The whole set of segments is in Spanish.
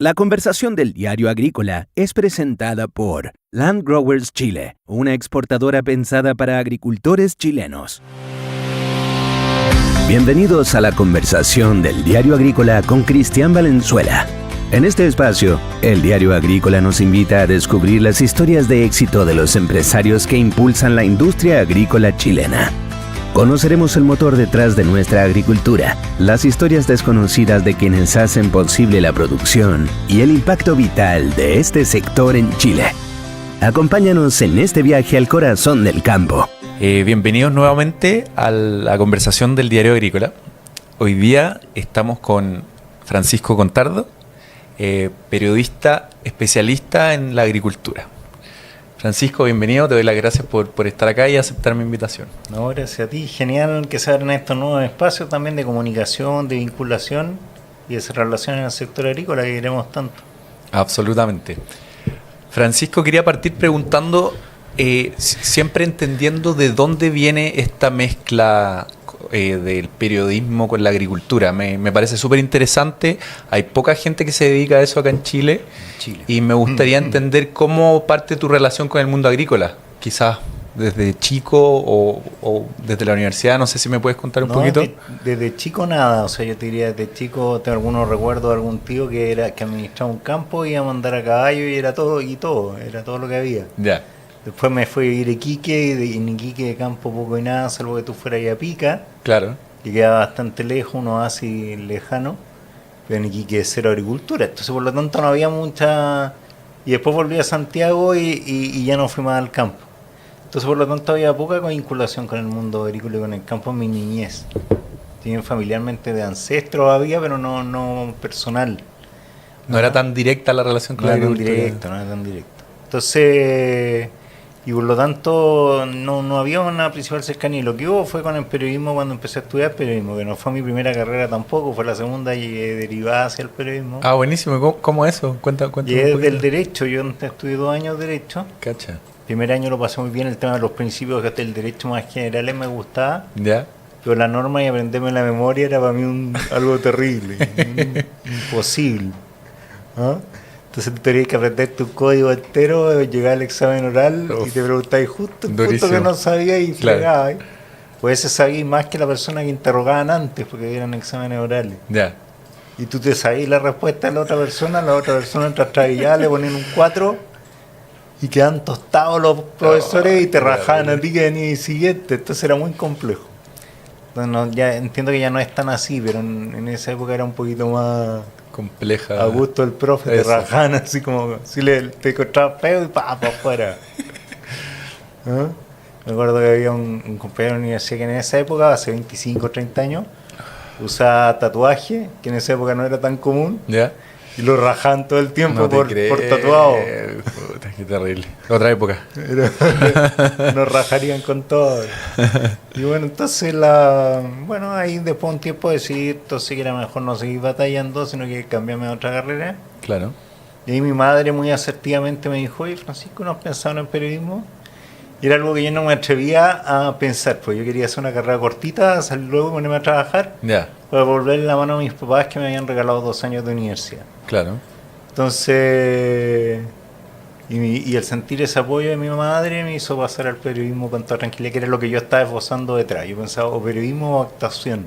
La conversación del Diario Agrícola es presentada por Land Growers Chile, una exportadora pensada para agricultores chilenos. Bienvenidos a la conversación del Diario Agrícola con Cristian Valenzuela. En este espacio, el Diario Agrícola nos invita a descubrir las historias de éxito de los empresarios que impulsan la industria agrícola chilena. Conoceremos el motor detrás de nuestra agricultura, las historias desconocidas de quienes hacen posible la producción y el impacto vital de este sector en Chile. Acompáñanos en este viaje al corazón del campo. Bienvenidos nuevamente a la conversación del Diario Agrícola. Hoy día estamos con Francisco Contardo, periodista especialista en la agricultura. Francisco, bienvenido, te doy las gracias por estar acá y aceptar mi invitación. No, gracias a ti, genial que se abran estos nuevos espacios también de comunicación, de vinculación y de relación en el sector agrícola que queremos tanto. Absolutamente. Francisco, quería partir preguntando, siempre entendiendo de dónde viene esta mezcla del periodismo con la agricultura. Me parece súper interesante. Hay poca gente que se dedica a eso acá en Chile. Y me gustaría entender cómo parte tu relación con el mundo agrícola. Quizás desde chico o desde la universidad. No sé si me puedes contar un poquito. Desde chico nada. O sea, yo te diría desde chico tengo algunos recuerdos de algún tío que administraba un campo, iba a mandar a caballo y era todo lo que había. Ya. Después me fui a ir a Iquique, y en Iquique de campo poco y nada, salvo que tú fueras a Pica. Claro. Que quedaba bastante lejos, un oasis lejano. Pero en Iquique cero agricultura. Entonces, por lo tanto, no había mucha... Y después volví a Santiago y ya no fui más al campo. Entonces, por lo tanto, había poca vinculación con el mundo agrícola y con el campo en mi niñez. Tienen familiarmente de ancestros había, pero no personal. No era tan directa la relación con la agricultura. No era tan directa. Entonces... Y por lo tanto no había una principal cercanía. Y lo que hubo fue con el periodismo cuando empecé a estudiar periodismo, que no fue mi primera carrera tampoco, fue la segunda y derivada hacia el periodismo. Ah, buenísimo. ¿Cómo eso? Cuéntame y es del derecho, yo estudié 2 años de derecho. Cacha. Primer año lo pasé muy bien, el tema de los principios del derecho más generales me gustaba. Ya. Pero la norma y aprenderme la memoria era para mí algo terrible, imposible. ¿Ah? Entonces tú tenías que aprender tu código entero, llegar al examen oral y te preguntabas justo el punto que no sabías y fregabas. Claro. Pues ese sabías más que la persona que interrogaban antes, porque eran exámenes orales. Ya. Y tú te sabías la respuesta de la otra persona trastabillaba, le ponían un 4 y quedan tostados los profesores y te rajaban a ti que venía el siguiente. Entonces era muy complejo. Entonces, ya entiendo que ya no es tan así, pero en esa época era un poquito más... compleja. A gusto del profe, te rajan así como si te encontrabas feo y para afuera. ¿Ah? Me acuerdo que había un compañero de la universidad que en esa época, hace 25 o 30 años, usaba tatuaje, que en esa época no era tan común. ¿Ya? Y lo rajaban todo el tiempo por tatuado. Puta, qué terrible. Otra época. Nos rajarían con todo. Y bueno, entonces ahí después de un tiempo decidí entonces que era mejor no seguir batallando, sino que cambiarme a otra carrera. Claro. Y ahí mi madre muy asertivamente me dijo, oye Francisco, ¿no has pensado en el periodismo? Y era algo que yo no me atrevía a pensar, pues yo quería hacer una carrera cortita, salir luego y ponerme a trabajar. Ya. Para volverle la mano a mis papás que me habían regalado 2 años de universidad. Claro. Entonces, y el sentir ese apoyo de mi madre me hizo pasar al periodismo con toda tranquilidad, que era lo que yo estaba esbozando detrás. Yo pensaba, o periodismo o actuación,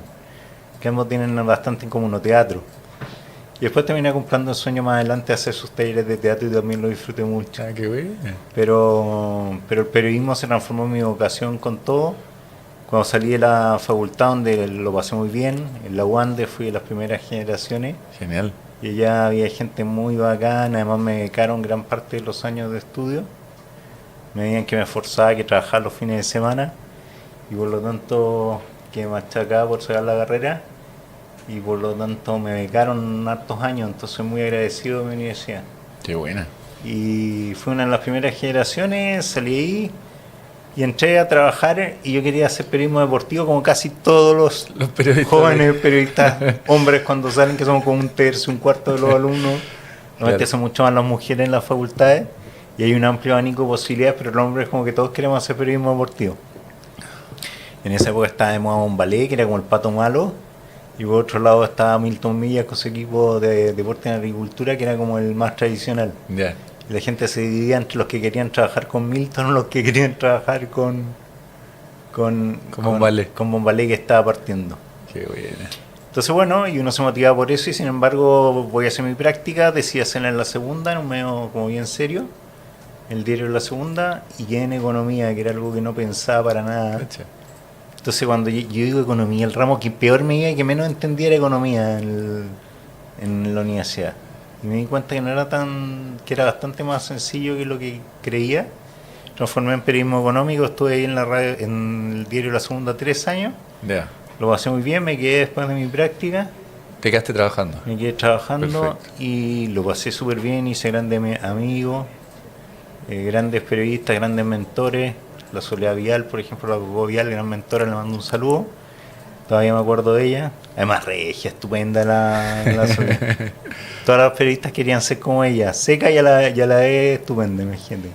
que ambos tienen bastante en común, o teatro. Y después terminé comprando el sueño más adelante de hacer sus talleres de teatro y también lo disfruté mucho. Ah, qué bueno. Pero el periodismo se transformó en mi vocación con todo. Cuando salí de la facultad, donde lo pasé muy bien, en la UANDE fui de las primeras generaciones. Genial. Y allá había gente muy bacana, además me becaron gran parte de los años de estudio. Me veían que me esforzaba, que trabajaba los fines de semana. Y por lo tanto, que me machacaba por sacar la carrera. Y por lo tanto me becaron hartos años, entonces muy agradecido de mi universidad. Qué buena. Y fue una de las primeras generaciones, salí ahí y entré a trabajar y yo quería hacer periodismo deportivo como casi todos los periodistas jóvenes periodistas, hombres cuando salen, que somos como 1/3, 1/4 de los alumnos. Normalmente son mucho más las mujeres en las facultades y hay un amplio abanico de posibilidades, pero los hombres como que todos queremos hacer periodismo deportivo. En esa época estaba de moda un ballet que era como el Pato Malo. Y por otro lado estaba Milton Millas con su equipo de deporte en agricultura, que era como el más tradicional. Ya. Y la gente se dividía entre los que querían trabajar con Milton o los que querían trabajar con Bombalé. con Bombalé, que estaba partiendo. Qué buena. Entonces bueno, y uno se motivaba por eso, y sin embargo voy a hacer mi práctica, decidí hacerla en La Segunda, en un medio como bien serio, el diario de La Segunda, y quedé en economía, que era algo que no pensaba para nada. Cacha. Entonces cuando yo digo economía, el ramo que peor me iba y que menos entendía era economía en la universidad. Y me di cuenta que no era que era bastante más sencillo que lo que creía. Transformé en periodismo económico, estuve ahí en la radio, en el diario La Segunda 3 años, Ya. lo pasé muy bien, me quedé después de mi práctica, Te quedaste trabajando. me quedé trabajando. Perfecto. Y lo pasé súper bien, hice grandes amigos, grandes periodistas, grandes mentores. La Soledad Vial, por ejemplo, la Coco Vial, gran mentora, le mando un saludo. Todavía me acuerdo de ella. Además, regia, estupenda la Soledad. Todas las periodistas querían ser como ella. Seca ya la es estupenda, imagínate.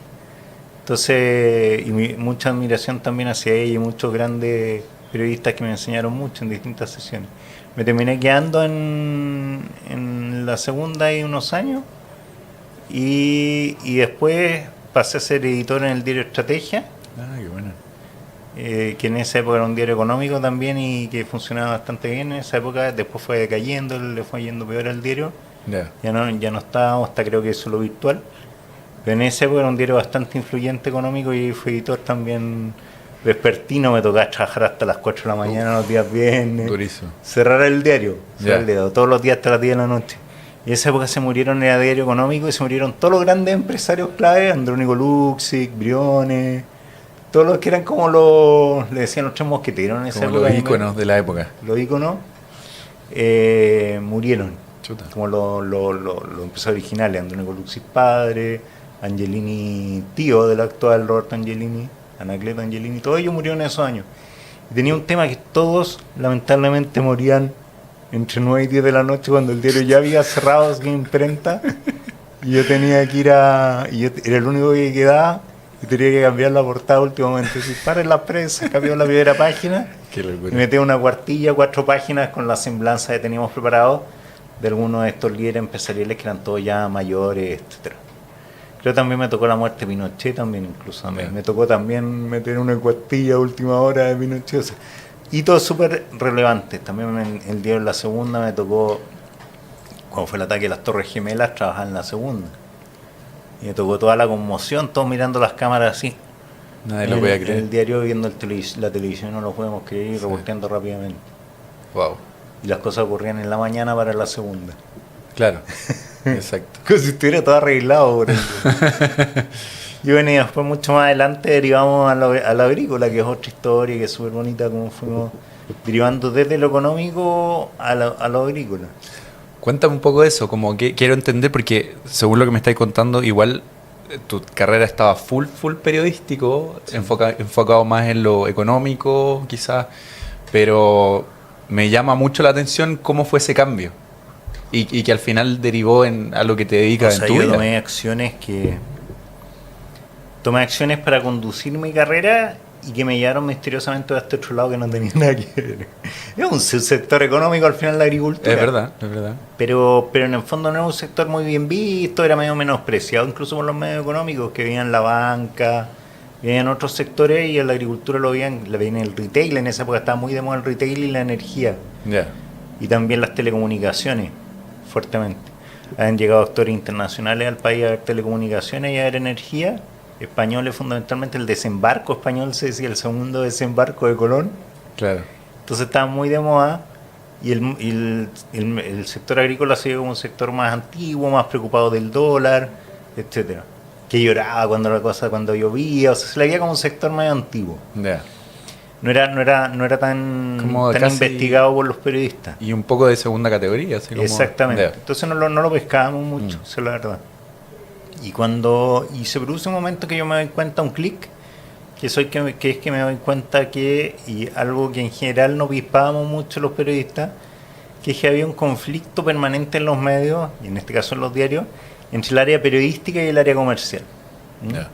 Entonces, mucha admiración también hacia ella y muchos grandes periodistas que me enseñaron mucho en distintas sesiones. Me terminé quedando en La Segunda ahí unos años y después pasé a ser editor en el diario Estrategia, Ah, qué buena. que en esa época era un diario económico también y que funcionaba bastante bien en esa época. Después fue decayendo, le fue yendo peor al diario. Ya. Ya no está, hasta creo que es solo virtual. Pero en esa época era un diario bastante influyente económico y fui editor también vespertino. Me tocaba trabajar hasta las 4 de la mañana los días viernes. Durísimo. Cerrar el diario, Ya. todos los días hasta las 10 de la noche. Y en esa época se murieron en el diario económico y se murieron todos los grandes empresarios clave, Andrónico Luxic, Briones, todos los que eran como le decían los tres mosqueteros en esa Como época. los íconos de la época. Los íconos murieron. Chuta. Como los empresarios originales, Andrónico Luxic padre, Angelini tío del actual Roberto Angelini, Anacleto Angelini, todos ellos murieron en esos años. Y tenía un tema que todos lamentablemente morían entre 9 y 10 de la noche cuando el diario ya había cerrado su imprenta y yo tenía que y yo era el único que quedaba y tenía que cambiar la portada últimamente. Si para en la prensa, cambió la primera página Qué y locura. metí una cuartilla, 4 páginas con la semblanza que teníamos preparado de algunos de estos líderes empresariales que eran todos ya mayores, etcétera. Creo también me tocó la muerte de Pinochet también, incluso a mí. Ya. Me tocó también meter una cuartilla a última hora de Pinochet. O sea, hitos súper relevantes. También en el diario La Segunda me tocó, cuando fue el ataque a las Torres Gemelas, trabajar en La Segunda. Y me tocó toda la conmoción, todos mirando las cámaras así. Nadie lo podía En creer. el diario viendo la televisión, no lo podemos creer, y Sí. reporteando rápidamente. Wow. Y las cosas ocurrían en la mañana para La Segunda. Claro. Exacto. Como si estuviera todo arreglado por ejemplo. Y bueno, y después mucho más adelante derivamos a la agrícola, que es otra historia, que es súper bonita, como fuimos derivando desde lo económico a lo agrícola. Cuéntame un poco de eso, como que quiero entender, porque según lo que me estáis contando, igual tu carrera estaba full periodístico, Sí. enfocado más en lo económico, quizás, pero me llama mucho la atención cómo fue ese cambio y que al final derivó a lo que te dedicas O sea, en tu yo vida. tomé acciones para conducir mi carrera y que me llevaron misteriosamente a este otro lado que no tenía nada que ver. Es un sector económico al final la agricultura. Es verdad. Pero en el fondo no era un sector muy bien visto, era medio menospreciado incluso por los medios económicos que veían la banca, veían otros sectores y en la agricultura lo veían el retail. En esa época estaba muy de moda el retail y la energía. Ya. Y también las telecomunicaciones, fuertemente. Han llegado actores internacionales al país a ver telecomunicaciones y a ver energía. Españoles, fundamentalmente el desembarco español, se decía el segundo desembarco de Colón. Claro. Entonces estaba muy de moda y el sector agrícola se vio como un sector más antiguo, más preocupado del dólar, etcétera. Que lloraba cuando llovía, o sea, se le veía como un sector más antiguo. Ya. No era tan Como tan casi- investigado por los periodistas. Y un poco de segunda categoría, así como. Exactamente. Ya. Entonces no lo pescábamos mucho, esa es la verdad. Y se produce un momento que yo me doy cuenta, un clic, que es que me doy cuenta y algo que en general no pispábamos mucho los periodistas, que es que había un conflicto permanente en los medios, y en este caso en los diarios, entre el área periodística y el área comercial. ¿Mm? Ya.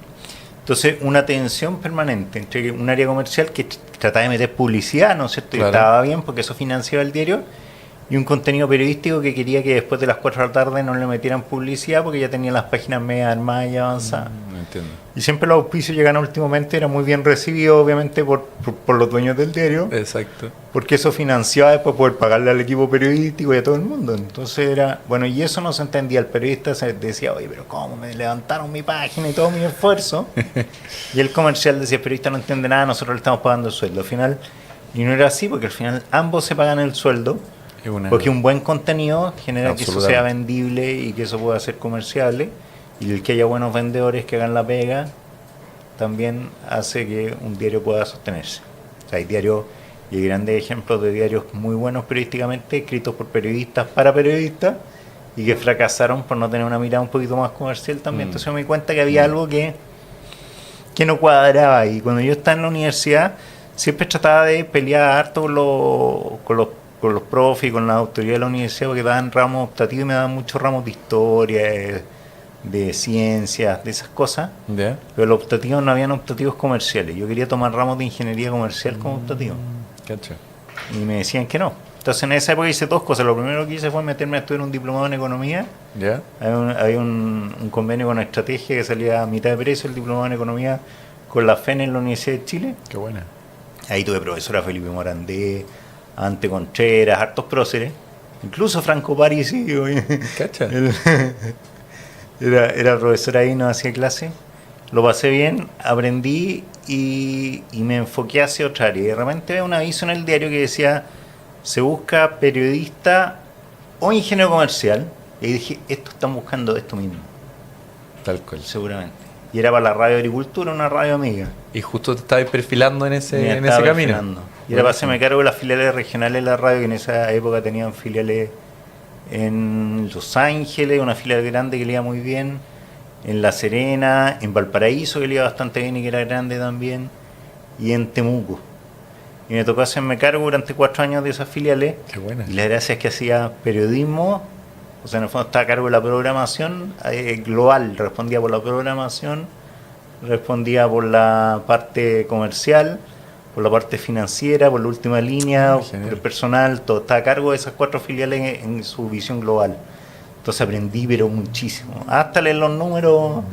Entonces, una tensión permanente entre un área comercial que trataba de meter publicidad, ¿no es cierto? Y Claro. estaba bien porque eso financiaba el diario, y un contenido periodístico que quería que después de las 4 de la tarde no le metieran publicidad porque ya tenía las páginas medio armadas y avanzadas. No entiendo. Y siempre los auspicios llegan últimamente, era muy bien recibido obviamente por los dueños del diario, Exacto. porque eso financiaba después poder pagarle al equipo periodístico y a todo el mundo. Entonces era, bueno, y eso no se entendía. El periodista se decía, oye, pero ¿cómo me levantaron mi página y todo mi esfuerzo? Y el comercial decía, el periodista no entiende nada, nosotros le estamos pagando el sueldo. Al final, y no era así, porque al final ambos se pagan el sueldo, porque un buen contenido genera que eso sea vendible y que eso pueda ser comerciable. Y el que haya buenos vendedores que hagan la pega también hace que un diario pueda sostenerse. O sea, hay diarios y hay grandes ejemplos de diarios muy buenos periodísticamente, escritos por periodistas para periodistas y que fracasaron por no tener una mirada un poquito más comercial también. Entonces me di cuenta que había algo que no cuadraba. Y cuando yo estaba en la universidad siempre trataba de pelear harto con los profes y con la autoridad de la universidad, porque daban ramos optativos y me daban muchos ramos de historia, de ciencias, de esas cosas. ¿Ya? Pero los optativos no habían optativos comerciales. Yo quería tomar ramos de ingeniería comercial como optativo. Cacho. Y me decían que no. Entonces en esa época hice dos cosas. Lo primero que hice fue meterme a estudiar un diplomado en economía. ¿Ya? Había un convenio con Estrategia que salía a mitad de precio, el diplomado en economía con la FEN en la Universidad de Chile. Qué buena. Ahí tuve profesora Felipe Morandé, Ante Contreras, hartos próceres, incluso Franco Parisi. Cacha. Era profesor ahí, nos hacía clase. Lo pasé bien, aprendí y me enfoqué hacia otra área. Y de repente veo un aviso en el diario que decía: se busca periodista o ingeniero comercial. Y dije, esto están buscando esto mismo. Tal cual. Seguramente. Y era para la Radio Agricultura, una radio amiga. Y justo te estabas perfilando en ese camino. Perfilando. Y era para hacerme cargo de las filiales regionales de la radio, que en esa época tenían filiales en Los Ángeles, una filial grande que le iba muy bien, en La Serena, en Valparaíso, que le iba bastante bien y que era grande también, y en Temuco. Y me tocó hacerme cargo durante 4 años de esas filiales. Qué buena. Y la gracia es que hacía periodismo, o sea, en el fondo estaba a cargo de la programación global, respondía por la programación, respondía por la parte comercial, por la parte financiera, por la última línea, por el personal, todo está a cargo de esas 4 filiales en su visión global. Entonces aprendí, pero muchísimo, hasta leer los números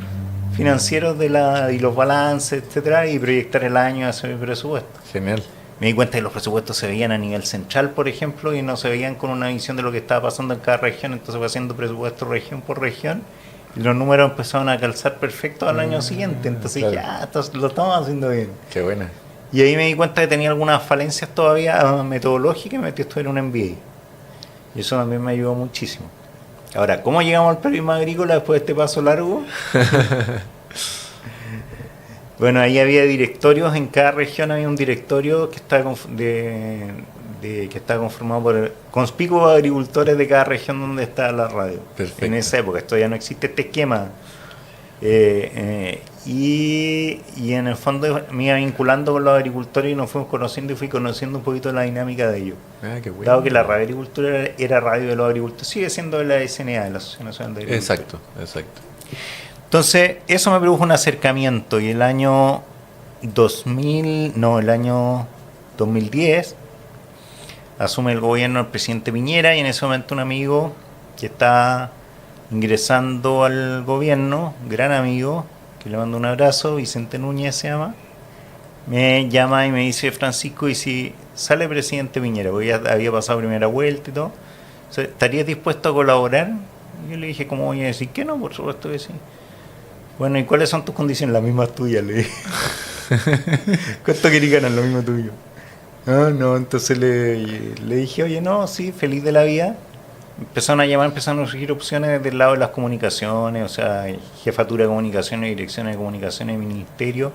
financieros y los balances, etcétera, y proyectar el año, hacer mi presupuesto. Genial. Me di cuenta que los presupuestos se veían a nivel central, por ejemplo, y no se veían con una visión de lo que estaba pasando en cada región. Entonces fue haciendo presupuesto región por región y los números empezaron a calzar perfecto al año siguiente. Entonces claro. Ya, lo estamos haciendo bien. Qué buena. Y ahí me di cuenta que tenía algunas falencias todavía metodológicas y me metí a estudiar un MBA. Y eso también me ayudó muchísimo. Ahora, ¿cómo llegamos al periodismo agrícola después de este paso largo? Bueno, ahí había directorios, en cada región había un directorio que estaba que estaba conformado por conspicuos agricultores de cada región donde estaba la radio. Perfecto. En esa época, esto ya no existe este esquema. Y en el fondo me iba vinculando con los agricultores y nos fuimos conociendo y fui conociendo un poquito la dinámica de ellos. Ah, qué bueno. Dado que la radio agricultura era radio de los agricultores, sigue siendo de la SNA, de la Asociación Nacional de Agricultura. Exacto. Entonces, eso me produjo un acercamiento y el año 2010 asume el gobierno el presidente Piñera y en ese momento un amigo que está ingresando al gobierno, gran amigo, que le mando un abrazo, Vicente Núñez se llama, me llama y me dice: Francisco, ¿y si sale presidente Piñera? Porque ya había pasado primera vuelta y todo, ¿estarías dispuesto a colaborar? Y yo le dije, ¿cómo voy a decir que no? Por supuesto que sí. Bueno, ¿y cuáles son tus condiciones? Las mismas tuyas, le dije. ¿Cuánto querías ganar? Lo mismo tuyo. No, entonces le dije, oye, no, sí, feliz de la vida. Empezaron a surgir opciones del lado de las comunicaciones, o sea, jefatura de comunicaciones, direcciones de comunicaciones, ministerio,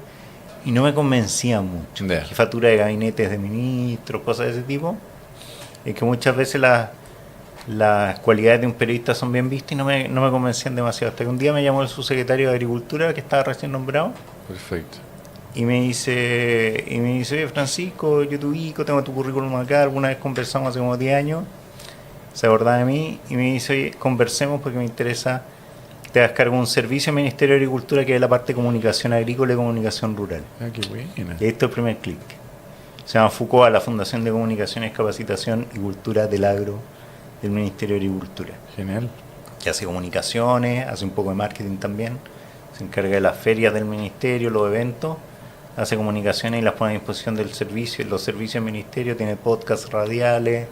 y no me convencían mucho. Yeah. Jefatura de gabinetes de ministros, cosas de ese tipo. Es que muchas veces las cualidades de un periodista son bien vistas y no me convencían demasiado. Hasta que un día me llamó el subsecretario de Agricultura, que estaba recién nombrado. Perfecto. Y me dice, oye, Francisco, yo te ubico, tengo tu currículum acá, alguna vez conversamos hace como 10 años, se acordaba de mí, y me dice, oye, conversemos porque me interesa, te das cargo de un servicio del Ministerio de Agricultura que es la parte de comunicación agrícola y comunicación rural. Ah, qué buena. Y ahí está el primer clic. Se llama FUCOA, la Fundación de Comunicaciones, Capacitación y Cultura del Agro del Ministerio de Agricultura. Genial. Que hace comunicaciones, hace un poco de marketing también, se encarga de las ferias del ministerio, los eventos, hace comunicaciones y las pone a disposición del servicio, los servicios del ministerio, tiene podcasts radiales,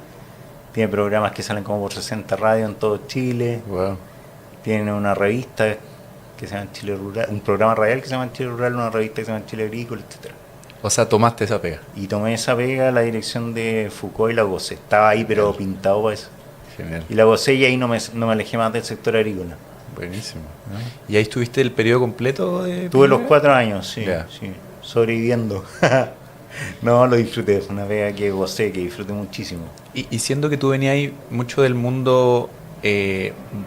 tiene programas que salen como por 60 radios en todo Chile, Wow. tiene una revista que se llama Chile Rural, un programa radial que se llama Chile Rural, una revista que se llama Chile Agrícola, etcétera. O sea, tomaste esa pega. Y tomé esa pega a la dirección de Foucault y la gocé. Estaba ahí pero pintado para eso. Genial. Y la gocé y ahí no me alejé más del sector agrícola. Buenísimo. ¿Y ahí estuviste el periodo completo de Tuve los pega? 4 años, sí, Ya. sí, sobreviviendo. No, lo disfruté, fue una pega que gocé, que disfruté muchísimo. Y siendo que tú venías ahí mucho del mundo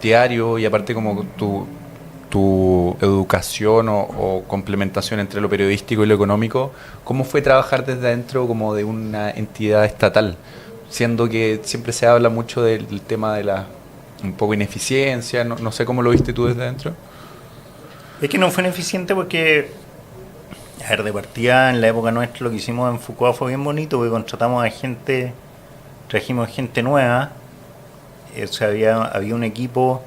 diario y aparte como tu educación o complementación entre lo periodístico y lo económico, ¿cómo fue trabajar desde adentro como de una entidad estatal? Siendo que siempre se habla mucho del tema de la un poco ineficiencia, no sé cómo lo viste tú desde adentro. Es que no fue ineficiente porque, a ver, de partida en la época nuestra lo que hicimos en Foucault fue bien bonito porque contratamos a gente, trajimos gente nueva, o sea, había un equipo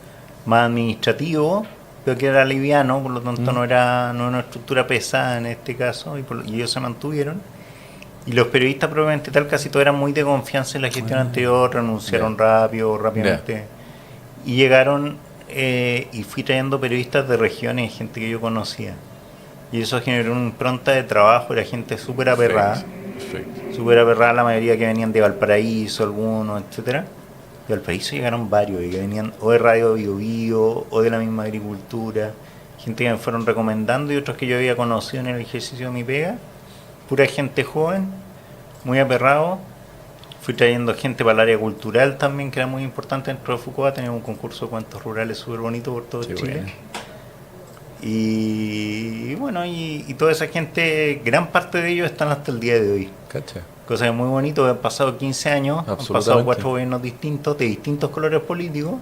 más administrativo, pero que era liviano, por lo tanto no era una estructura pesada en este caso, y ellos se mantuvieron. Y los periodistas probablemente tal, casi todos eran muy de confianza en la gestión anterior, renunciaron rápidamente. Y llegaron, y fui trayendo periodistas de regiones, gente que yo conocía. Y eso generó una impronta de trabajo, era gente súper aperrada. Perfecto. Súper aperrada, la mayoría que venían de Valparaíso, algunos, etcétera. De Valparaíso llegaron varios, y que venían o de Radio Bio Bio, o de la misma agricultura. Gente que me fueron recomendando y otros que yo había conocido en el ejercicio de mi pega. Pura gente joven, muy aperrado. Fui trayendo gente para el área cultural también, que era muy importante dentro de Foucault. Teníamos un concurso de cuentos rurales súper bonito por todo Qué Chile. bueno. Y bueno, y toda esa gente, gran parte de ellos están hasta el día de hoy. Cacha. Cosa muy bonito, han pasado 15 años, han pasado Absolutamente. 4 gobiernos distintos, de distintos colores políticos,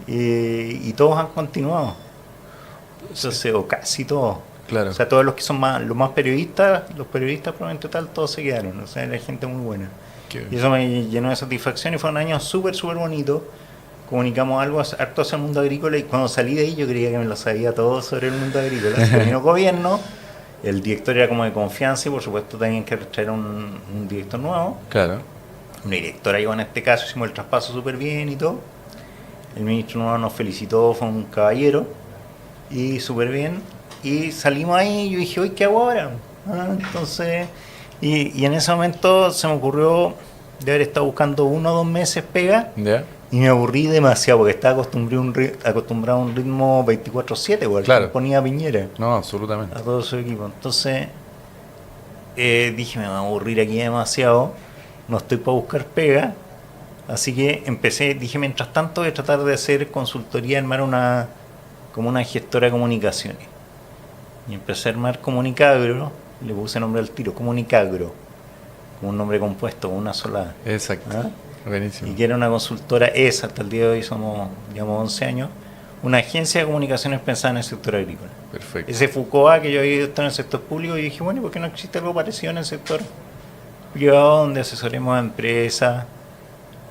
y todos han continuado. Entonces, o casi todos. Claro. O sea, todos los que son los más periodistas, los periodistas probablemente tal, todos se quedaron. O sea, era gente muy buena. Qué Y eso me llenó de satisfacción y fueron años súper, súper bonitos. Comunicamos algo harto hacia el mundo agrícola y cuando salí de ahí yo creía que me lo sabía todo sobre el mundo agrícola. Terminó gobierno, el director era como de confianza y por supuesto tenían que traer un director nuevo. Claro. Una directora llegó en este caso, hicimos el traspaso súper bien y todo. El ministro nuevo nos felicitó, fue un caballero y súper bien. Y salimos ahí y yo dije, uy, ¿qué hago ahora? Entonces, y en ese momento se me ocurrió de haber estado buscando 1 o 2 meses pega ¿Ya? y me aburrí demasiado porque estaba acostumbrado a un ritmo 24/7, igual Claro. que ponía Piñera No, absolutamente. a todo su equipo. Entonces dije, me va a aburrir aquí demasiado, no estoy para buscar pega, así que dije, mientras tanto voy a tratar de hacer consultoría, armar como una gestora de comunicaciones. Y empecé a armar Comunicagro, le puse nombre al tiro, Comunicagro, como un nombre compuesto, con una sola A. Exacto. ¿Ah? Buenísimo. Y que era una consultora, hasta el día de hoy llevamos 11 años, una agencia de comunicaciones pensada en el sector agrícola. Perfecto. Ese Foucault que yo había estado en el sector público y dije, bueno, ¿por qué no existe algo parecido en el sector privado donde asesoremos a empresas,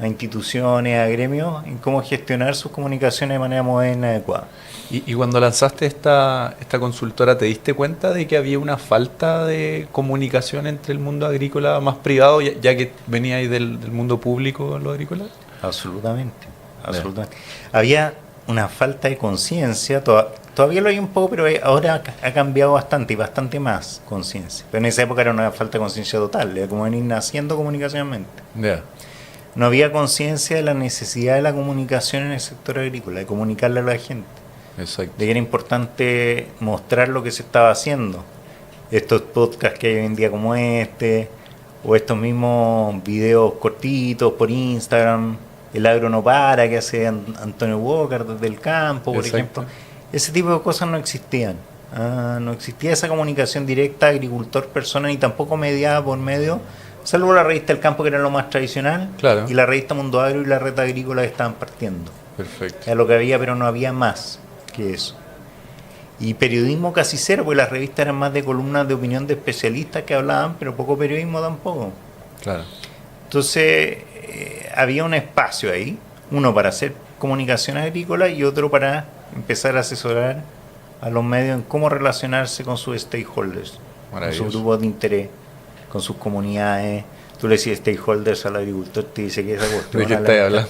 a instituciones, a gremios en cómo gestionar sus comunicaciones de manera moderna y adecuada? Y cuando lanzaste esta consultora, ¿te diste cuenta de que había una falta de comunicación entre el mundo agrícola más privado, ya que venía ahí del mundo público lo agrícola? Absolutamente, absolutamente. Había una falta de conciencia, todavía lo hay un poco, pero ahora ha cambiado bastante y bastante más conciencia. Pero en esa época era una falta de conciencia total, era como venir naciendo comunicacionalmente. Ya. No había conciencia de la necesidad de la comunicación en el sector agrícola, de comunicarle a la gente, Exacto. de que era importante mostrar lo que se estaba haciendo. Estos podcasts que hay hoy en día como este, o estos mismos videos cortitos por Instagram, El Agro No Para, que hace Antonio Walker desde el campo, por Exacto. ejemplo. Ese tipo de cosas no existían. No existía esa comunicación directa agricultor-persona, ni tampoco mediada por medio, salvo la revista El Campo, que era lo más tradicional, Claro. y la revista Mundo Agro y la Red Agrícola que estaban partiendo. Perfecto. Era lo que había, pero no había más que eso. Y periodismo casi cero, porque las revistas eran más de columnas de opinión de especialistas que hablaban, pero poco periodismo tampoco. Claro. Entonces, había un espacio ahí, uno para hacer comunicación agrícola y otro para empezar a asesorar a los medios en cómo relacionarse con sus stakeholders, con sus grupos de interés, con sus comunidades. Tú le decís stakeholders al agricultor, te dice que esa cuestión ¿de qué estás hablando?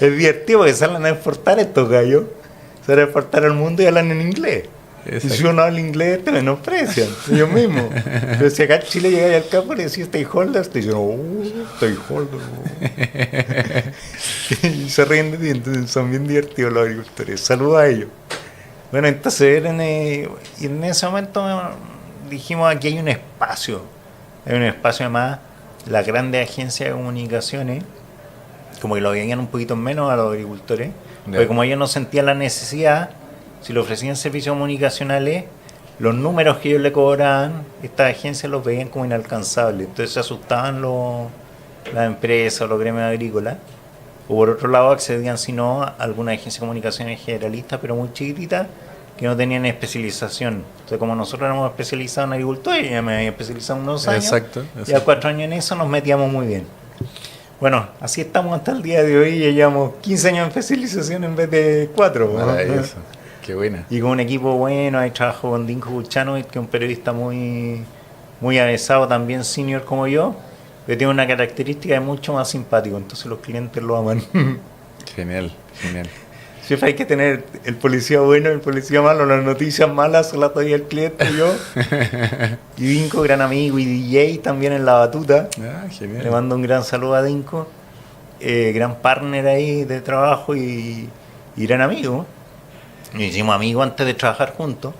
Es divertido porque salen a exportar estos gallos, salen a exportar al mundo y hablan en inglés. Exacto. Y si uno habla inglés te menosprecian, ellos mismos. Pero si acá en Chile llegáis al campo y le decís stakeholders, te dicen, stakeholders. Y se ríen de ti, entonces son bien divertidos los agricultores. Saludos a ellos. Bueno, entonces y en ese momento dijimos, aquí hay un espacio además, las grandes agencias de comunicaciones, como que lo veían un poquito menos a los agricultores, porque como ellos no sentían la necesidad, si le ofrecían servicios comunicacionales, los números que ellos le cobraban, estas agencias los veían como inalcanzables, entonces se asustaban las empresas o los gremios agrícolas, o por otro lado accedían si no a alguna agencia de comunicaciones generalistas, pero muy chiquititas, que no tenían especialización. Entonces, como nosotros éramos especializados en agricultura, yo ya me había especializado unos años, Exacto. ya 4 años en eso nos metíamos muy bien. Bueno, así estamos hasta el día de hoy, ya llevamos 15 años en especialización en vez de 4. Maravilloso. Qué buena. Y con un equipo bueno, ahí trabajo con Dinko Buchanovic, que es un periodista muy, muy avesado, también senior como yo, que tiene una característica de mucho más simpático, entonces los clientes lo aman. Genial. Siempre hay que tener el policía bueno, el policía malo, las noticias malas se las doy al cliente y yo. Y Dinko, gran amigo, y DJ también en la batuta. Genial. Le mando un gran saludo a Dinko, gran partner ahí de trabajo y gran amigo. Nos hicimos amigos antes de trabajar juntos,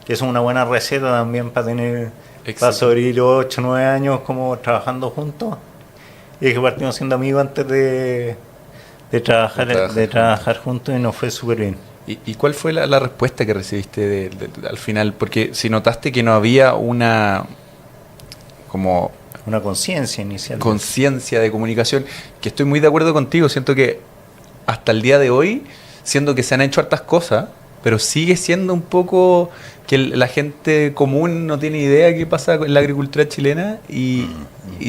que es una buena receta también para tener, para sobrevivir 8 o 9 años como trabajando juntos. Y es que partimos siendo amigos antes de trabajar juntos y nos fue súper bien. ¿Y cuál fue la respuesta que recibiste al final? Porque si notaste que no había una conciencia inicial. Conciencia de comunicación, que estoy muy de acuerdo contigo, siento que hasta el día de hoy, siendo que se han hecho hartas cosas, pero sigue siendo un poco que la gente común no tiene idea qué pasa en la agricultura chilena y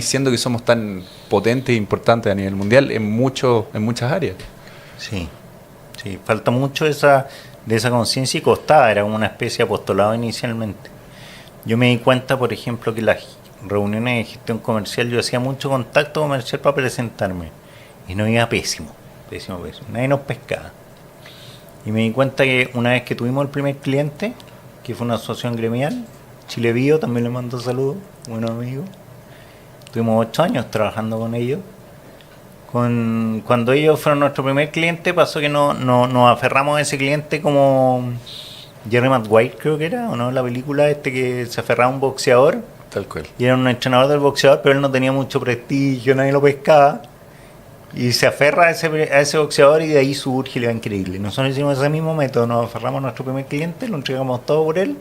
siendo que somos tan potentes e importantes a nivel mundial en muchas áreas. Sí, falta mucho de esa conciencia y costaba, era como una especie de apostolado inicialmente. Yo me di cuenta, por ejemplo, que las reuniones de gestión comercial, yo hacía mucho contacto comercial para presentarme y no iba pésimo, nadie nos pescaba. Y me di cuenta que una vez que tuvimos el primer cliente, que fue una asociación gremial, Chile Bio, también le mando saludos, buenos amigos. Tuvimos 8 años trabajando con ellos. Cuando ellos fueron nuestro primer cliente, pasó que nos aferramos a ese cliente como Jerry Maguire, creo que era, o no, la película que se aferraba a un boxeador. Tal cual. Y era un entrenador del boxeador, pero él no tenía mucho prestigio, nadie lo pescaba. Y se aferra a ese boxeador y de ahí surge y le va increíble. Nosotros hicimos ese mismo método, nos aferramos a nuestro primer cliente, lo entregamos todo por él.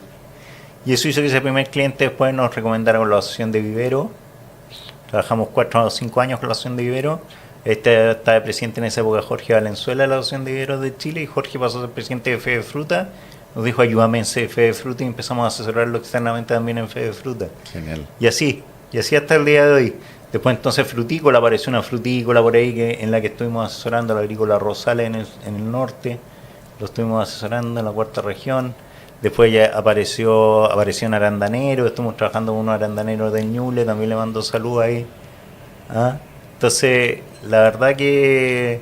Y eso hizo que ese primer cliente después nos recomendara con la asociación de vivero. Trabajamos 4 o 5 años con la asociación de vivero. Estaba de presidente en esa época Jorge Valenzuela de la asociación de viveros de Chile y Jorge pasó a ser presidente de Fede Fruta. Nos dijo, ayúdame en Fede Fruta y empezamos a asesorarlo externamente también en Fede Fruta. Genial. Y así hasta el día de hoy. Después entonces Frutícola, apareció una frutícola por ahí en la que estuvimos asesorando a la agrícola Rosales en el norte, lo estuvimos asesorando en la 4ª región. Después ya apareció en Arandanero, estuvimos trabajando con unos arandaneros del Ñuble, también le mando salud ahí. Entonces, la verdad que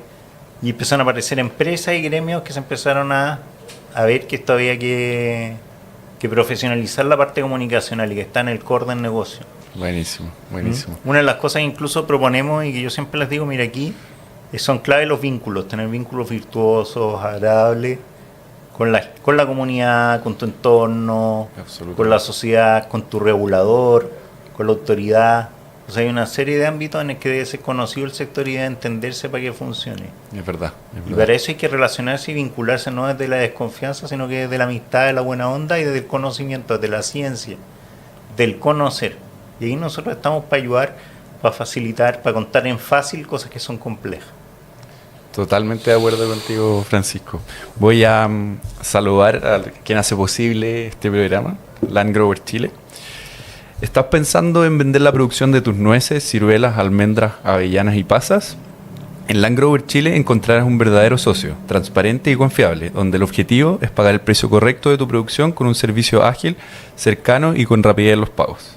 y empezaron a aparecer empresas y gremios que se empezaron a ver que esto había que profesionalizar la parte comunicacional y que está en el core del negocio. Buenísimo. Una de las cosas que incluso proponemos y que yo siempre les digo, mira aquí, son clave los vínculos, tener vínculos virtuosos, agradables, con la comunidad, con tu entorno, con la sociedad, con tu regulador, con la autoridad. O sea, hay una serie de ámbitos en el que debe ser conocido el sector y debe entenderse para que funcione. Es verdad. Y para eso hay que relacionarse y vincularse no desde la desconfianza, sino que desde la amistad, de la buena onda y desde el conocimiento, desde la ciencia, del conocer. Y ahí nosotros estamos para ayudar, para facilitar, para contar en fácil cosas que son complejas. Totalmente de acuerdo contigo, Francisco. Voy a saludar a quien hace posible este programa, Land Grower Chile. ¿Estás pensando en vender la producción de tus nueces, ciruelas, almendras, avellanas y pasas? En Land Grower Chile encontrarás un verdadero socio, transparente y confiable, donde el objetivo es pagar el precio correcto de tu producción con un servicio ágil, cercano y con rapidez en los pagos.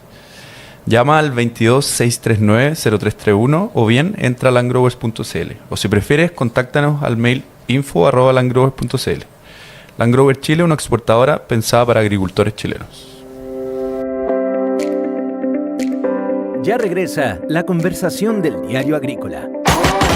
Llama al 22 639 0331 o bien entra a landgrowers.cl, o si prefieres, contáctanos al mail info@landgrowers.cl. Land Grower Chile, una exportadora pensada para agricultores chilenos. Ya regresa la conversación del diario agrícola.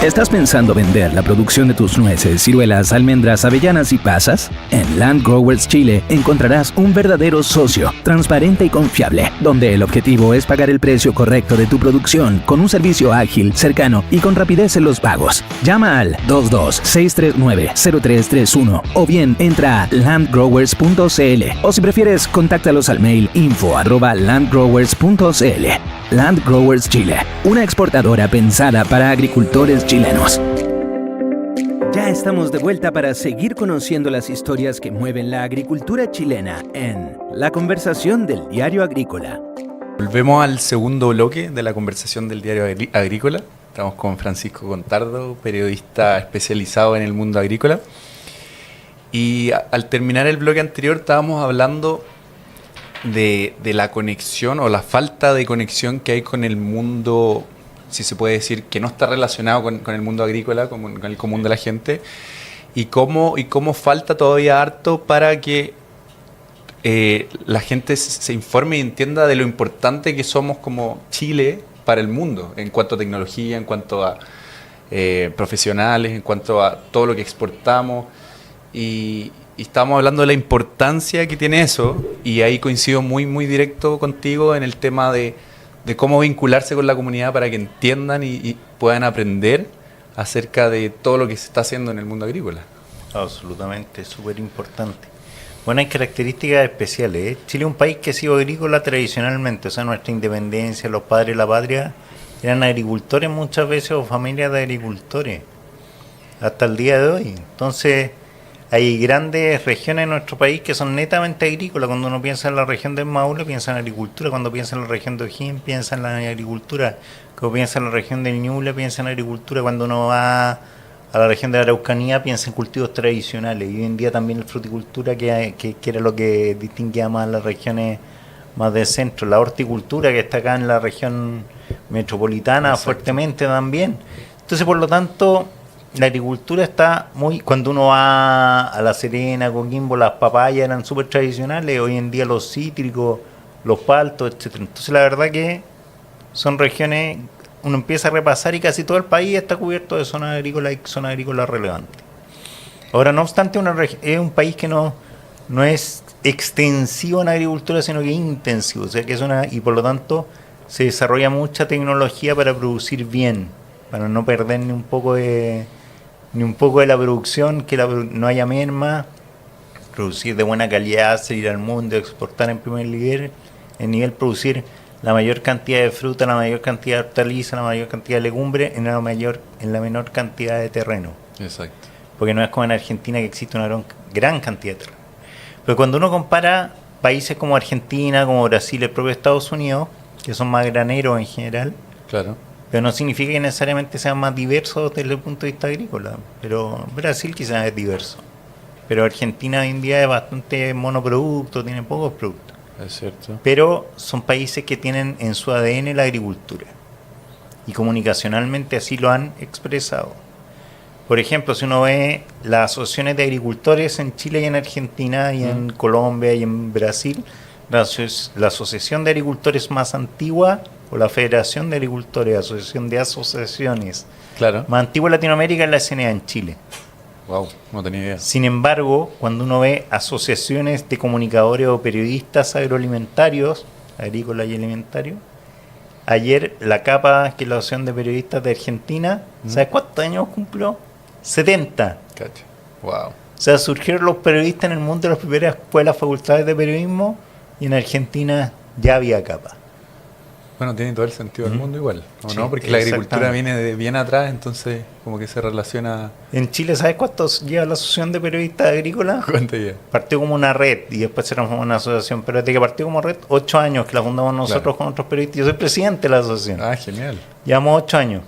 ¿Estás pensando vender la producción de tus nueces, ciruelas, almendras, avellanas y pasas? En Land Growers Chile encontrarás un verdadero socio, transparente y confiable, donde el objetivo es pagar el precio correcto de tu producción con un servicio ágil, cercano y con rapidez en los pagos. Llama al 22-639-0331 o bien entra a landgrowers.cl, o si prefieres, contáctalos al mail info@landgrowers.cl. Land Growers Chile, una exportadora pensada para agricultores chilenos. Ya estamos de vuelta para seguir conociendo las historias que mueven la agricultura chilena en La Conversación del Diario Agrícola. Volvemos al segundo bloque de la conversación del diario agrícola. Estamos con Francisco Contardo, periodista especializado en el mundo agrícola. Y al terminar el bloque anterior estábamos hablando de la conexión o la falta de conexión que hay con el mundo, si se puede decir, que no está relacionado con el mundo agrícola, con el común de la gente, y cómo falta todavía harto para que la gente se informe y entienda de lo importante que somos como Chile para el mundo, en cuanto a tecnología, en cuanto a profesionales, en cuanto a todo lo que exportamos. Y estábamos hablando de la importancia que tiene eso, y ahí coincido muy directo contigo en el tema de cómo vincularse con la comunidad para que entiendan y puedan aprender acerca de todo lo que se está haciendo en el mundo agrícola. Absolutamente, súper importante. Bueno, hay características especiales, ¿eh? Chile es un país que ha sido agrícola tradicionalmente, o sea, nuestra independencia, los padres de la patria eran agricultores muchas veces o familias de agricultores, hasta el día de hoy. Entonces, hay grandes regiones en nuestro país que son netamente agrícolas. Cuando uno piensa en la región del Maule, piensa en agricultura. Cuando piensa en la región de O'Higgins, piensa en la agricultura. Cuando piensa en la región del Ñuble, piensa en agricultura. Cuando uno va a la región de la Araucanía, piensa en cultivos tradicionales. Y hoy en día también la fruticultura, que era lo que distinguía más las regiones más del centro. La horticultura, que está acá en la región metropolitana. Exacto. Fuertemente también. Entonces, por lo tanto, la agricultura está muy... Cuando uno va a La Serena, Coquimbo, las papayas eran súper tradicionales. Hoy en día los cítricos, los paltos, etcétera. Entonces, la verdad que son regiones... Uno empieza a repasar y casi todo el país está cubierto de zonas agrícolas y zonas agrícolas relevantes. Ahora, no obstante, es un país que no es extensivo en agricultura, sino que es intensivo. O sea, que y por lo tanto se desarrolla mucha tecnología para producir bien, para no perder ni un poco de la producción, que no haya merma, producir de buena calidad, salir al mundo, exportar en primer nivel, producir la mayor cantidad de fruta, la mayor cantidad de hortalizas, la mayor cantidad de legumbres en la menor cantidad de terreno. Exacto. Porque no es como en Argentina, que existe una gran cantidad de terreno. Pero cuando uno compara países como Argentina, como Brasil, el propio Estados Unidos, que son más graneros en general, claro, pero no significa que necesariamente sean más diversos desde el punto de vista agrícola. Pero Brasil quizás es diverso. Pero Argentina hoy en día es bastante monoproducto, tiene pocos productos. Es cierto. Pero son países que tienen en su ADN la agricultura. Y comunicacionalmente así lo han expresado. Por ejemplo, si uno ve las asociaciones de agricultores en Chile y en Argentina y en Colombia y en Brasil, la asociación de agricultores más antigua, o la Federación de Agricultores, Asociación de Asociaciones, claro, más antigua en Latinoamérica, es la SNA en Chile. Wow, no tenía idea. Sin embargo, cuando uno ve asociaciones de comunicadores o periodistas agroalimentarios, agrícolas y alimentarios, ayer la CAPA, que es la Asociación de Periodistas de Argentina, ¿sabes cuántos años cumplió? 70. Cacho. Wow. O sea, surgieron los periodistas en el mundo de las primeras escuelas, facultades de periodismo, y en Argentina ya había CAPA. Bueno, tiene todo el sentido del mundo igual, ¿o Sí, no? Porque la agricultura exactamente. viene de bien atrás, entonces como que se relaciona... En Chile, ¿sabes cuánto lleva la Asociación de Periodistas Agrícolas? ¿Cuánto ya? Partió como una red y después se transformó en una asociación, pero desde que partió como red, 8 años que la fundamos nosotros Claro. con otros periodistas. Yo soy presidente de la asociación. Ah, genial. Llevamos 8 años.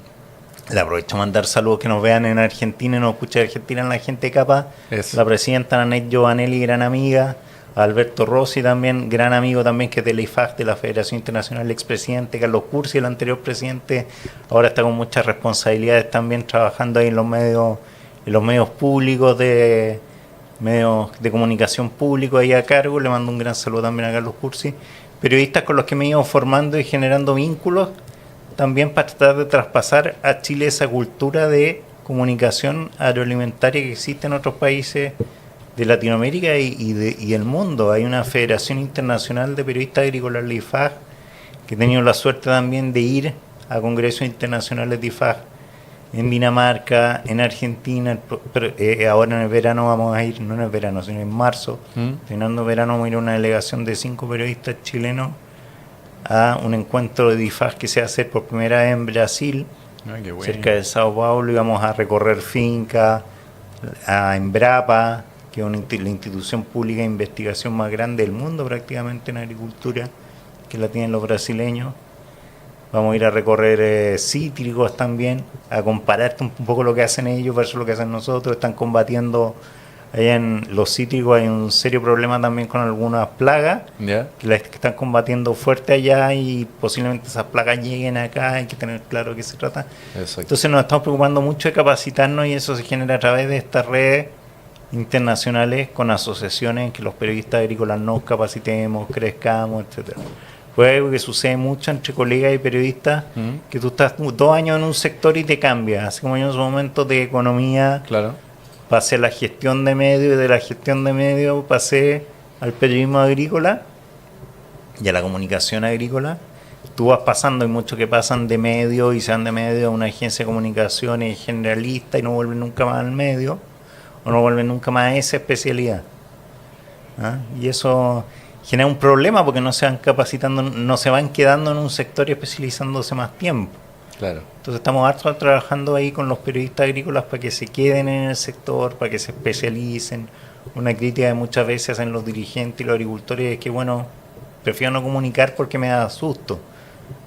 Le aprovecho a mandar saludos que nos vean en Argentina y nos escucha de Argentina la gente de Capa. Eso. La presidenta Nanette Giovanelli, gran amiga. Alberto Rossi también, gran amigo también, que es de la IFAC, de la Federación Internacional, el expresidente Carlos Cursi, el anterior presidente, ahora está con muchas responsabilidades también trabajando ahí en los medios públicos, medios de comunicación públicos ahí a cargo. Le mando un gran saludo también a Carlos Cursi. Periodistas con los que me he ido formando y generando vínculos también para tratar de traspasar a Chile esa cultura de comunicación agroalimentaria que existe en otros países de Latinoamérica y del mundo. Hay una Federación Internacional de Periodistas Agrícolas, la IFAG, que he tenido la suerte también de ir a congresos internacionales de IFAG en Dinamarca, en Argentina, pero, ahora en el verano vamos a ir, no en el verano, sino en marzo, terminando el verano vamos a ir a una delegación de 5 periodistas chilenos a un encuentro de IFAG que se va a hacer por primera vez en Brasil, Ay, qué bueno. cerca de Sao Paulo, y vamos a recorrer finca, a Embrapa, que es la institución pública de investigación más grande del mundo prácticamente en agricultura, que la tienen los brasileños. Vamos a ir a recorrer cítricos también, a comparar un poco lo que hacen ellos versus lo que hacen nosotros. Están combatiendo, allá en los cítricos hay un serio problema también con algunas plagas, ¿Ya? que las que están combatiendo fuerte allá y posiblemente esas plagas lleguen acá, hay que tener claro de qué se trata. Exacto. Entonces nos estamos preocupando mucho de capacitarnos y eso se genera a través de estas redes internacionales con asociaciones en que los periodistas agrícolas nos capacitemos, crezcamos, etcétera. Fue algo que sucede mucho entre colegas y periodistas, que tú estás 2 años en un sector y te cambias. Así como yo en su momento de economía Claro. pasé a la gestión de medios y de la gestión de medios pasé al periodismo agrícola y a la comunicación agrícola. Tú vas pasando, hay muchos que pasan de medio y se van de medio a una agencia de comunicaciones generalista y no vuelven nunca más al medio, o no vuelven nunca más a esa especialidad. ¿Ah? Y eso genera un problema porque no se van capacitando, no se van quedando en un sector y especializándose más tiempo. Claro. Entonces estamos hartos trabajando ahí con los periodistas agrícolas para que se queden en el sector, para que se especialicen. Una crítica que muchas veces hacen los dirigentes y los agricultores es que, bueno, prefiero no comunicar porque me da susto.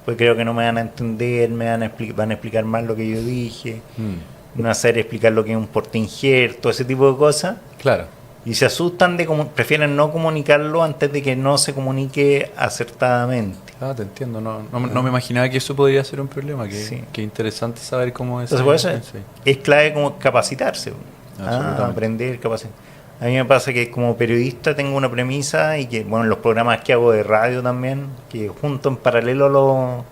Pues creo que no me van a entender, van a explicar mal lo que yo dije, no a saber explicar lo que es un porte injerto, ese tipo de cosas. Claro. Y se asustan prefieren no comunicarlo antes de que no se comunique acertadamente. Ah, te entiendo. No me imaginaba que eso podría ser un problema. Sí. Qué interesante saber cómo es. Entonces, por eso Sí. es clave como capacitarse, Absolutamente. aprender, capacitar. A mí me pasa que como periodista tengo una premisa y que, bueno, en los programas que hago de radio también, que junto en paralelo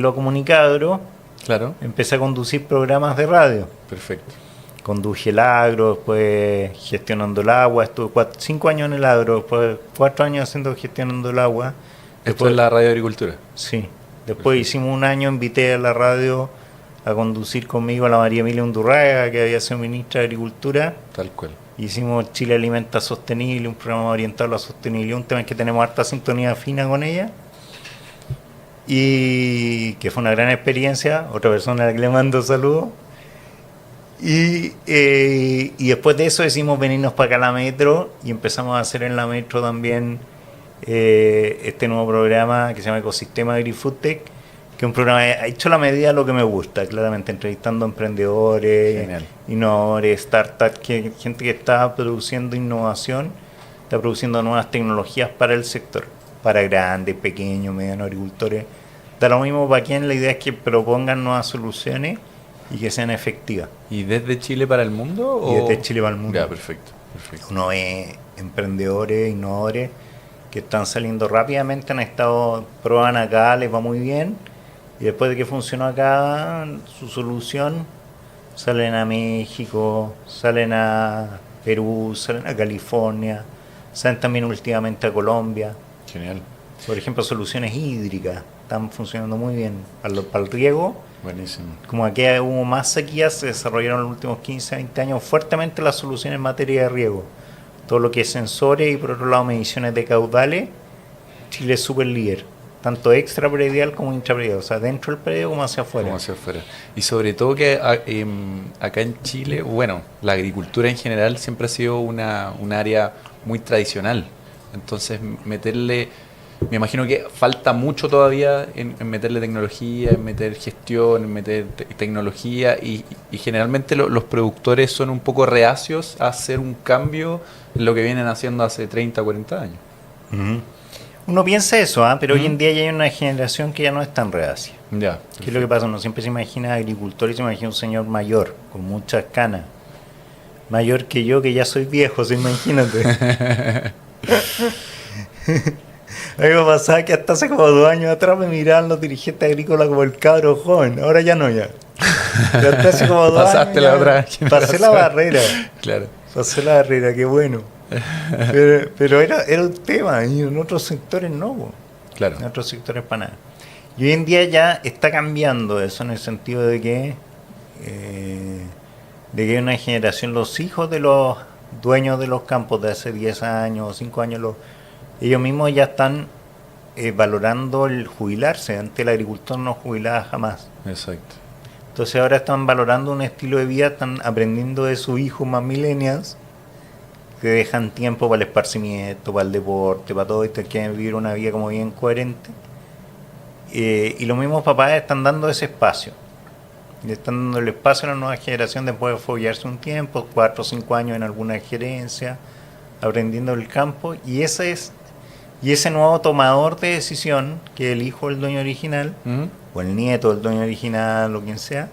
a Comunicadro, Claro. empecé a conducir programas de radio. Perfecto. Conduje el agro, después gestionando el agua, estuve 5 años en el agro, después 4 años haciendo gestionando el agua. Esto es la radio agricultura. Sí. Después hicimos un año, invité a la radio a conducir conmigo a la María Emilia Undurraga, que había sido ministra de Agricultura. Tal cual. Hicimos Chile Alimenta Sostenible, un programa orientado a la sostenibilidad, un tema en que tenemos harta sintonía fina con ella. Y que fue una gran experiencia, otra persona a la que le mando saludos. Y después de eso decidimos venirnos para acá a la Metro y empezamos a hacer en la Metro también este nuevo programa que se llama Ecosistema AgriFoodTech, que es un programa hecho a la medida de lo que me gusta, claramente entrevistando emprendedores, Genial. innovadores, startups, gente que está produciendo innovación, está produciendo nuevas tecnologías para el sector, para grandes, pequeños, medianos agricultores. Da lo mismo para quien, la idea es que propongan nuevas soluciones y que sean efectivas. ¿Y desde Chile para el mundo? Y desde Chile para el mundo. Ya, perfecto. Uno ve emprendedores, innovadores que están saliendo rápidamente, han estado, prueban acá, les va muy bien, y después de que funcionó acá su solución, salen a México, salen a Perú, salen a California, salen también últimamente a Colombia. Genial. Por ejemplo, soluciones hídricas están funcionando muy bien para el riego. Buenísimo. Como aquí hubo más sequías, se desarrollaron en los últimos 15, 20 años fuertemente las soluciones en materia de riego. Todo lo que es sensores y por otro lado mediciones de caudales, Chile es súper líder. tanto extrapredial como intrapredial, o sea, dentro del predio como hacia afuera. Como hacia afuera. Y sobre todo que acá en Chile, bueno, la agricultura en general siempre ha sido un área muy tradicional. Entonces, meterle, me imagino que falta mucho todavía en meterle tecnología, en meter gestión, en meter tecnología y generalmente los productores son un poco reacios a hacer un cambio en lo que vienen haciendo hace 30, 40 años. Uh-huh. Uno piensa eso, pero hoy en día ya hay una generación que ya no es tan reacia. Ya. ¿Qué es lo que pasa? Uno siempre se imagina agricultor y se imagina un señor mayor, con muchas canas. Mayor que yo, que ya soy viejo, imagínate. A mí me pasaba que hasta hace como 2 años atrás me miraban los dirigentes agrícolas como el cabro joven, ahora ya no ya. Pero hasta hace como 2 Pasaste años la otra generación. pasé la barrera. Claro. Pasé la barrera, qué bueno. Pero era un tema, y en otros sectores no. Claro. En otros sectores para nada. Y hoy en día ya está cambiando eso en el sentido de que hay una generación, los hijos de los dueños de los campos de hace 10 años o 5 años, ellos mismos ya están valorando el jubilarse. Antes el agricultor no jubilaba jamás. Exacto. Entonces ahora están valorando un estilo de vida, están aprendiendo de sus hijos más millennials, que dejan tiempo para el esparcimiento, para el deporte, para todo esto, que quieren vivir una vida como bien coherente. Y los mismos papás están dando ese espacio. Le están dando el espacio a la nueva generación después de follarse un tiempo, 4 o 5 años en alguna gerencia, aprendiendo el campo. Y ese nuevo tomador de decisión, que es el hijo del dueño original, o el nieto del dueño original, o quien sea,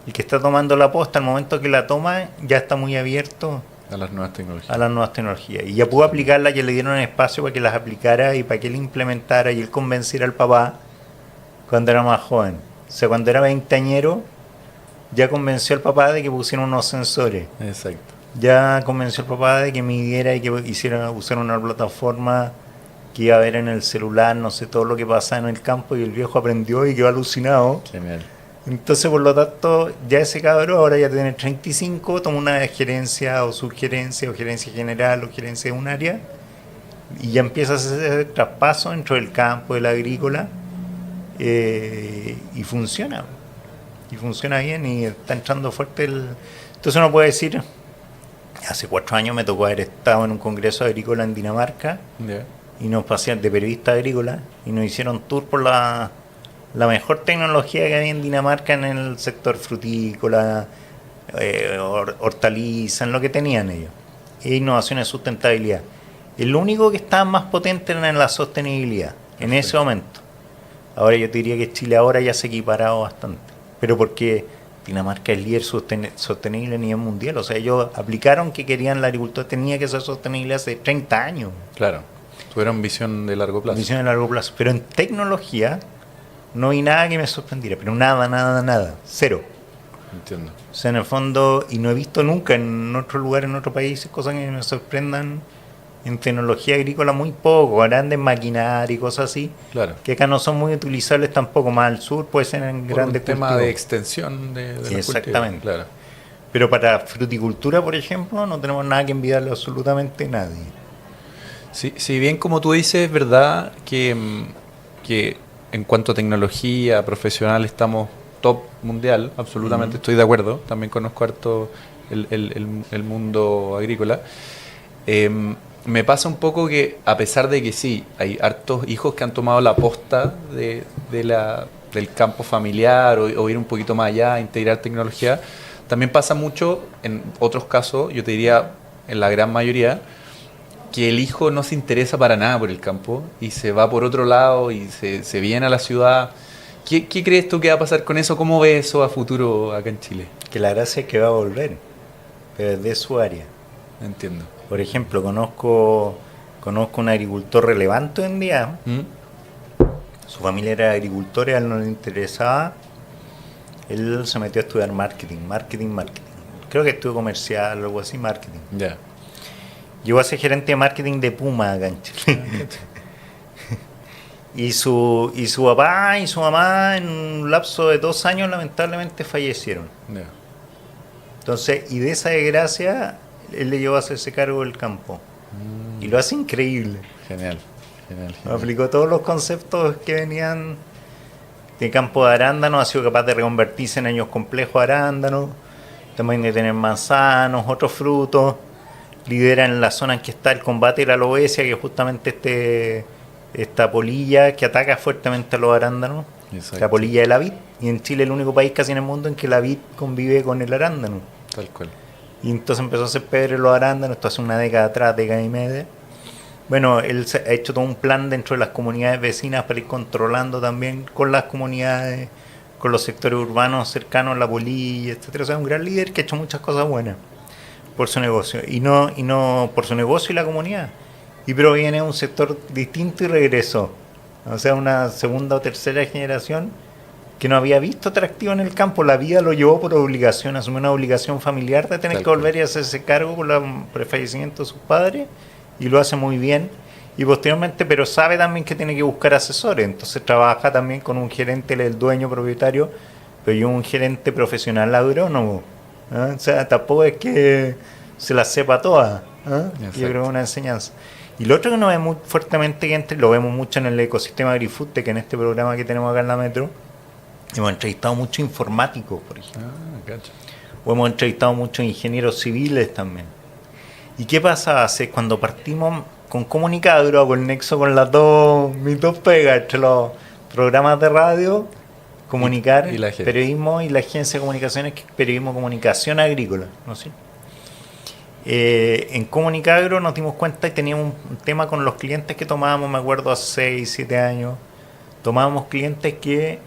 el que está tomando la posta, al momento que la toma, ya está muy abierto a las nuevas tecnologías. A las nuevas tecnologías. Y ya pudo aplicarla, que le dieron espacio para que las aplicara y para que él implementara y él convenciera al papá cuando era más joven. O sea, cuando era veinteañero, ya convenció al papá de que pusiera unos sensores. Exacto. Ya convenció al papá de que midiera y que usara una plataforma que iba a ver en el celular, no sé, todo lo que pasaba en el campo, y el viejo aprendió y quedó alucinado. Genial. Entonces, por lo tanto, ya ese cabrón ahora ya tiene 35, toma una gerencia o subgerencia o gerencia general o gerencia de un área y ya empieza a hacer ese traspaso dentro del campo, del agrícola, y funciona. Y funciona bien y está entrando fuerte Entonces uno puede decir, hace 4 años me tocó haber estado en un congreso agrícola en Dinamarca, y nos pasearon de periodista agrícola y nos hicieron tour por la mejor tecnología que había en Dinamarca en el sector frutícola, hortaliza, en lo que tenían ellos. E innovación y sustentabilidad. El único que estaba más potente era en la sostenibilidad, en ese momento. Ahora yo te diría que Chile ahora ya se ha equiparado bastante. Pero porque Dinamarca es líder sostenible a nivel mundial. O sea, ellos aplicaron que querían la agricultura, tenía que ser sostenible hace 30 años. Claro, tuvieron visión de largo plazo. Visión de largo plazo. Pero en tecnología no vi nada que me sorprendiera, pero nada, cero. Entiendo. O sea, en el fondo, y no he visto nunca en otro lugar, en otro país, cosas que me sorprendan en tecnología agrícola muy poco, grandes maquinarias y cosas así, Claro. que acá no son muy utilizables tampoco, más al sur puede ser en Por grandes un tema cultivos. de extensión de los Exactamente. cultivos. Claro. Pero para fruticultura, por ejemplo, no tenemos nada que envidiarle a absolutamente nadie. Sí, si bien como tú dices, es verdad que en cuanto a tecnología profesional estamos top mundial, absolutamente estoy de acuerdo, también conozco harto el mundo agrícola. Me pasa un poco que a pesar de que sí, hay hartos hijos que han tomado la posta del campo familiar o ir un poquito más allá, integrar tecnología, también pasa mucho en otros casos, yo te diría en la gran mayoría, que el hijo no se interesa para nada por el campo y se va por otro lado y se viene a la ciudad. ¿Qué crees tú que va a pasar con eso? ¿Cómo ves eso a futuro acá en Chile? Que la gracia es que va a volver, pero es de su área. Entiendo. Por ejemplo, conozco un agricultor relevante hoy en día. Su familia era agricultora, a él no le interesaba. Él se metió a estudiar marketing. Creo que estudió comercial o algo así, marketing. Ya. Llegó a ser gerente de marketing de Puma acá en Chile. Y su papá y su mamá en un lapso de 2 años lamentablemente fallecieron. Ya. Entonces, y de esa desgracia, él le llevó a hacerse cargo del campo. Y lo hace increíble. Genial. Genial. Aplicó todos los conceptos que venían de campo de arándano, ha sido capaz de reconvertirse en años complejos de arándano, también de tener manzanos, otros frutos. Lidera en la zona en que está el combate de la aloesia, que es justamente esta polilla que ataca fuertemente a los arándanos, Exacto. la polilla de la vid. Y en Chile es el único país casi en el mundo en que la vid convive con el arándano. Tal cual. Y entonces empezó a hacer pebre los arándanos, esto hace una década atrás, década y media. Bueno, él ha hecho todo un plan dentro de las comunidades vecinas para ir controlando también con las comunidades, con los sectores urbanos cercanos, la polilla, etcétera. O sea, un gran líder que ha hecho muchas cosas buenas por su negocio. Y no por su negocio y la comunidad. Y proviene de un sector distinto y regresó. O sea, una segunda o tercera generación que no había visto atractivo en el campo. La vida lo llevó por obligación, asumió una obligación familiar de tener Tal que volver y hacerse cargo por el fallecimiento de sus padres. Y lo hace muy bien. Y posteriormente, pero sabe también que tiene que buscar asesores. Entonces trabaja también con un gerente, él es el dueño propietario, pero yo un gerente profesional agrónomo. ¿Ah? O sea, tampoco es que se las sepa todas. ¿Ah? Yo creo que es una enseñanza. Y lo otro que nos ve muy fuertemente, que lo vemos mucho en el ecosistema AgriFood, que en este programa que tenemos acá en la Metro, hemos entrevistado muchos informáticos, por ejemplo. O hemos entrevistado muchos ingenieros civiles también. ¿Y qué pasa? Cuando partimos con Comunicagro, hago el nexo con mis dos pegas, entre los programas de radio, comunicar, y la agencia. periodismo, y la agencia de comunicaciones, que es periodismo comunicación agrícola, ¿no? ¿Sí? En Comunicagro nos dimos cuenta y teníamos un tema con los clientes que tomábamos, me acuerdo, hace 6, 7 años. Tomábamos clientes que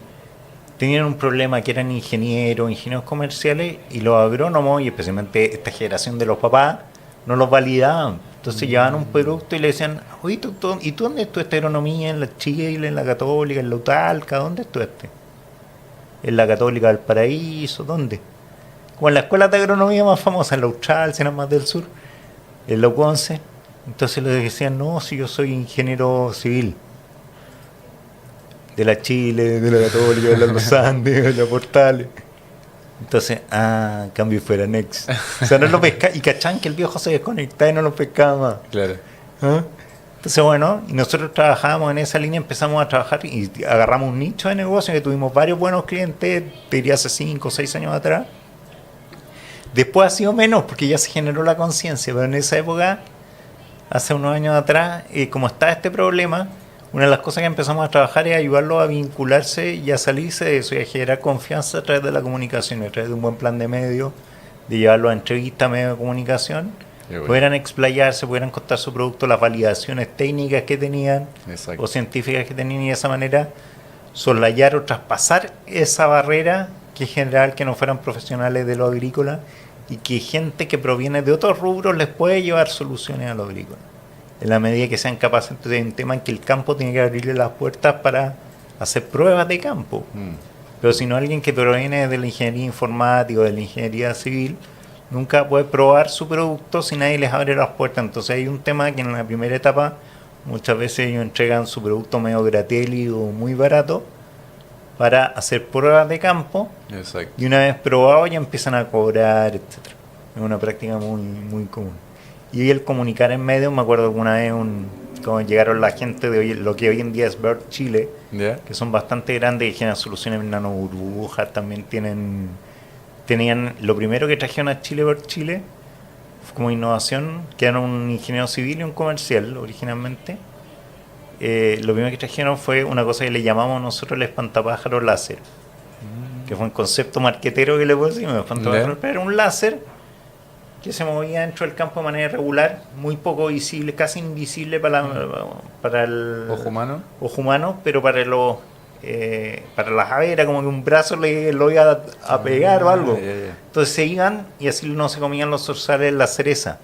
tenían un problema, que eran ingenieros comerciales, y los agrónomos, y especialmente esta generación de los papás, no los validaban. Entonces llevaban un producto y le decían, oye, ¿y tú dónde estudiaste agronomía? ¿En la Chile, en la Católica, en la Utalca? ¿Dónde estudiaste? ¿En la Católica del Paraíso? ¿Dónde? O en la escuela de agronomía más famosa, en la Austral, si eran más del sur, en la UCONCE. Entonces les decían, no, si yo soy ingeniero civil. De la Chile, de la Católica, de los Andes, de la Portales. Entonces, cambio y fuera next. O sea, no lo pesca, y cachan que el viejo se desconectaba y no lo pescaba más. Claro. ¿Ah? Entonces, bueno, y nosotros trabajábamos en esa línea, empezamos a trabajar y agarramos un nicho de negocio que tuvimos varios buenos clientes, te diría hace 5 o 6 años atrás. Después ha sido menos porque ya se generó la conciencia, pero en esa época, hace unos años atrás, como está este problema, una de las cosas que empezamos a trabajar es ayudarlos a vincularse y a salirse de eso y a generar confianza a través de la comunicación, a través de un buen plan de medios, de llevarlos a entrevistas, medios de comunicación, bueno, pudieran explayarse, pudieran contar su producto, las validaciones técnicas que tenían. Exacto. O científicas que tenían, y de esa manera soslayar o traspasar esa barrera que general que no fueran profesionales de lo agrícola y que gente que proviene de otros rubros les puede llevar soluciones a lo agrícola. En la medida que sean capaces, entonces hay un tema en que el campo tiene que abrirle las puertas para hacer pruebas de campo. Pero si no, alguien que proviene de la ingeniería informática o de la ingeniería civil nunca puede probar su producto si nadie les abre las puertas. Entonces hay un tema que en la primera etapa muchas veces ellos entregan su producto medio gratis o muy barato para hacer pruebas de campo. Exacto. Y una vez probado ya empiezan a cobrar, etcétera. Es una práctica muy, muy común. Y el comunicar en medios, me acuerdo alguna vez cuando llegaron la gente de lo que hoy en día es Bird Chile, ¿Ya? que son bastante grandes y generan soluciones en nanoburbujas, también tenían lo primero que trajeron a Chile Bird Chile como innovación, que era un ingeniero civil y un comercial originalmente. Lo primero que trajeron fue una cosa que le llamamos nosotros el espantapájaro láser, que fue un concepto marquetero que le pusimos, espantapájaro, pero era un láser que se movía dentro del campo de manera irregular, muy poco visible, casi invisible para el ojo humano, pero para las aves era como que un brazo lo iba a pegar o algo. Entonces se iban y así no se comían los zorzales de la cereza,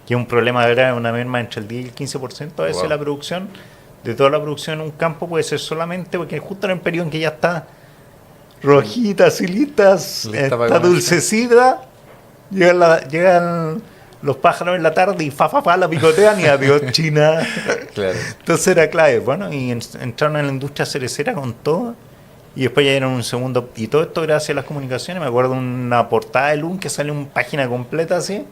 que es un problema grave, una merma entre el 10 y el 15% a veces la producción, de toda la producción en un campo puede ser solamente, porque justo en el periodo en que ya está rojita, azulita, está dulcecida, llegan los pájaros en la tarde y la picotean y adiós China. Claro. Entonces era clave. Bueno, y entraron en la industria cerecera con todo. Y después ya dieron un segundo. Y todo esto gracias a las comunicaciones. Me acuerdo una portada de LUN que sale una página completa así.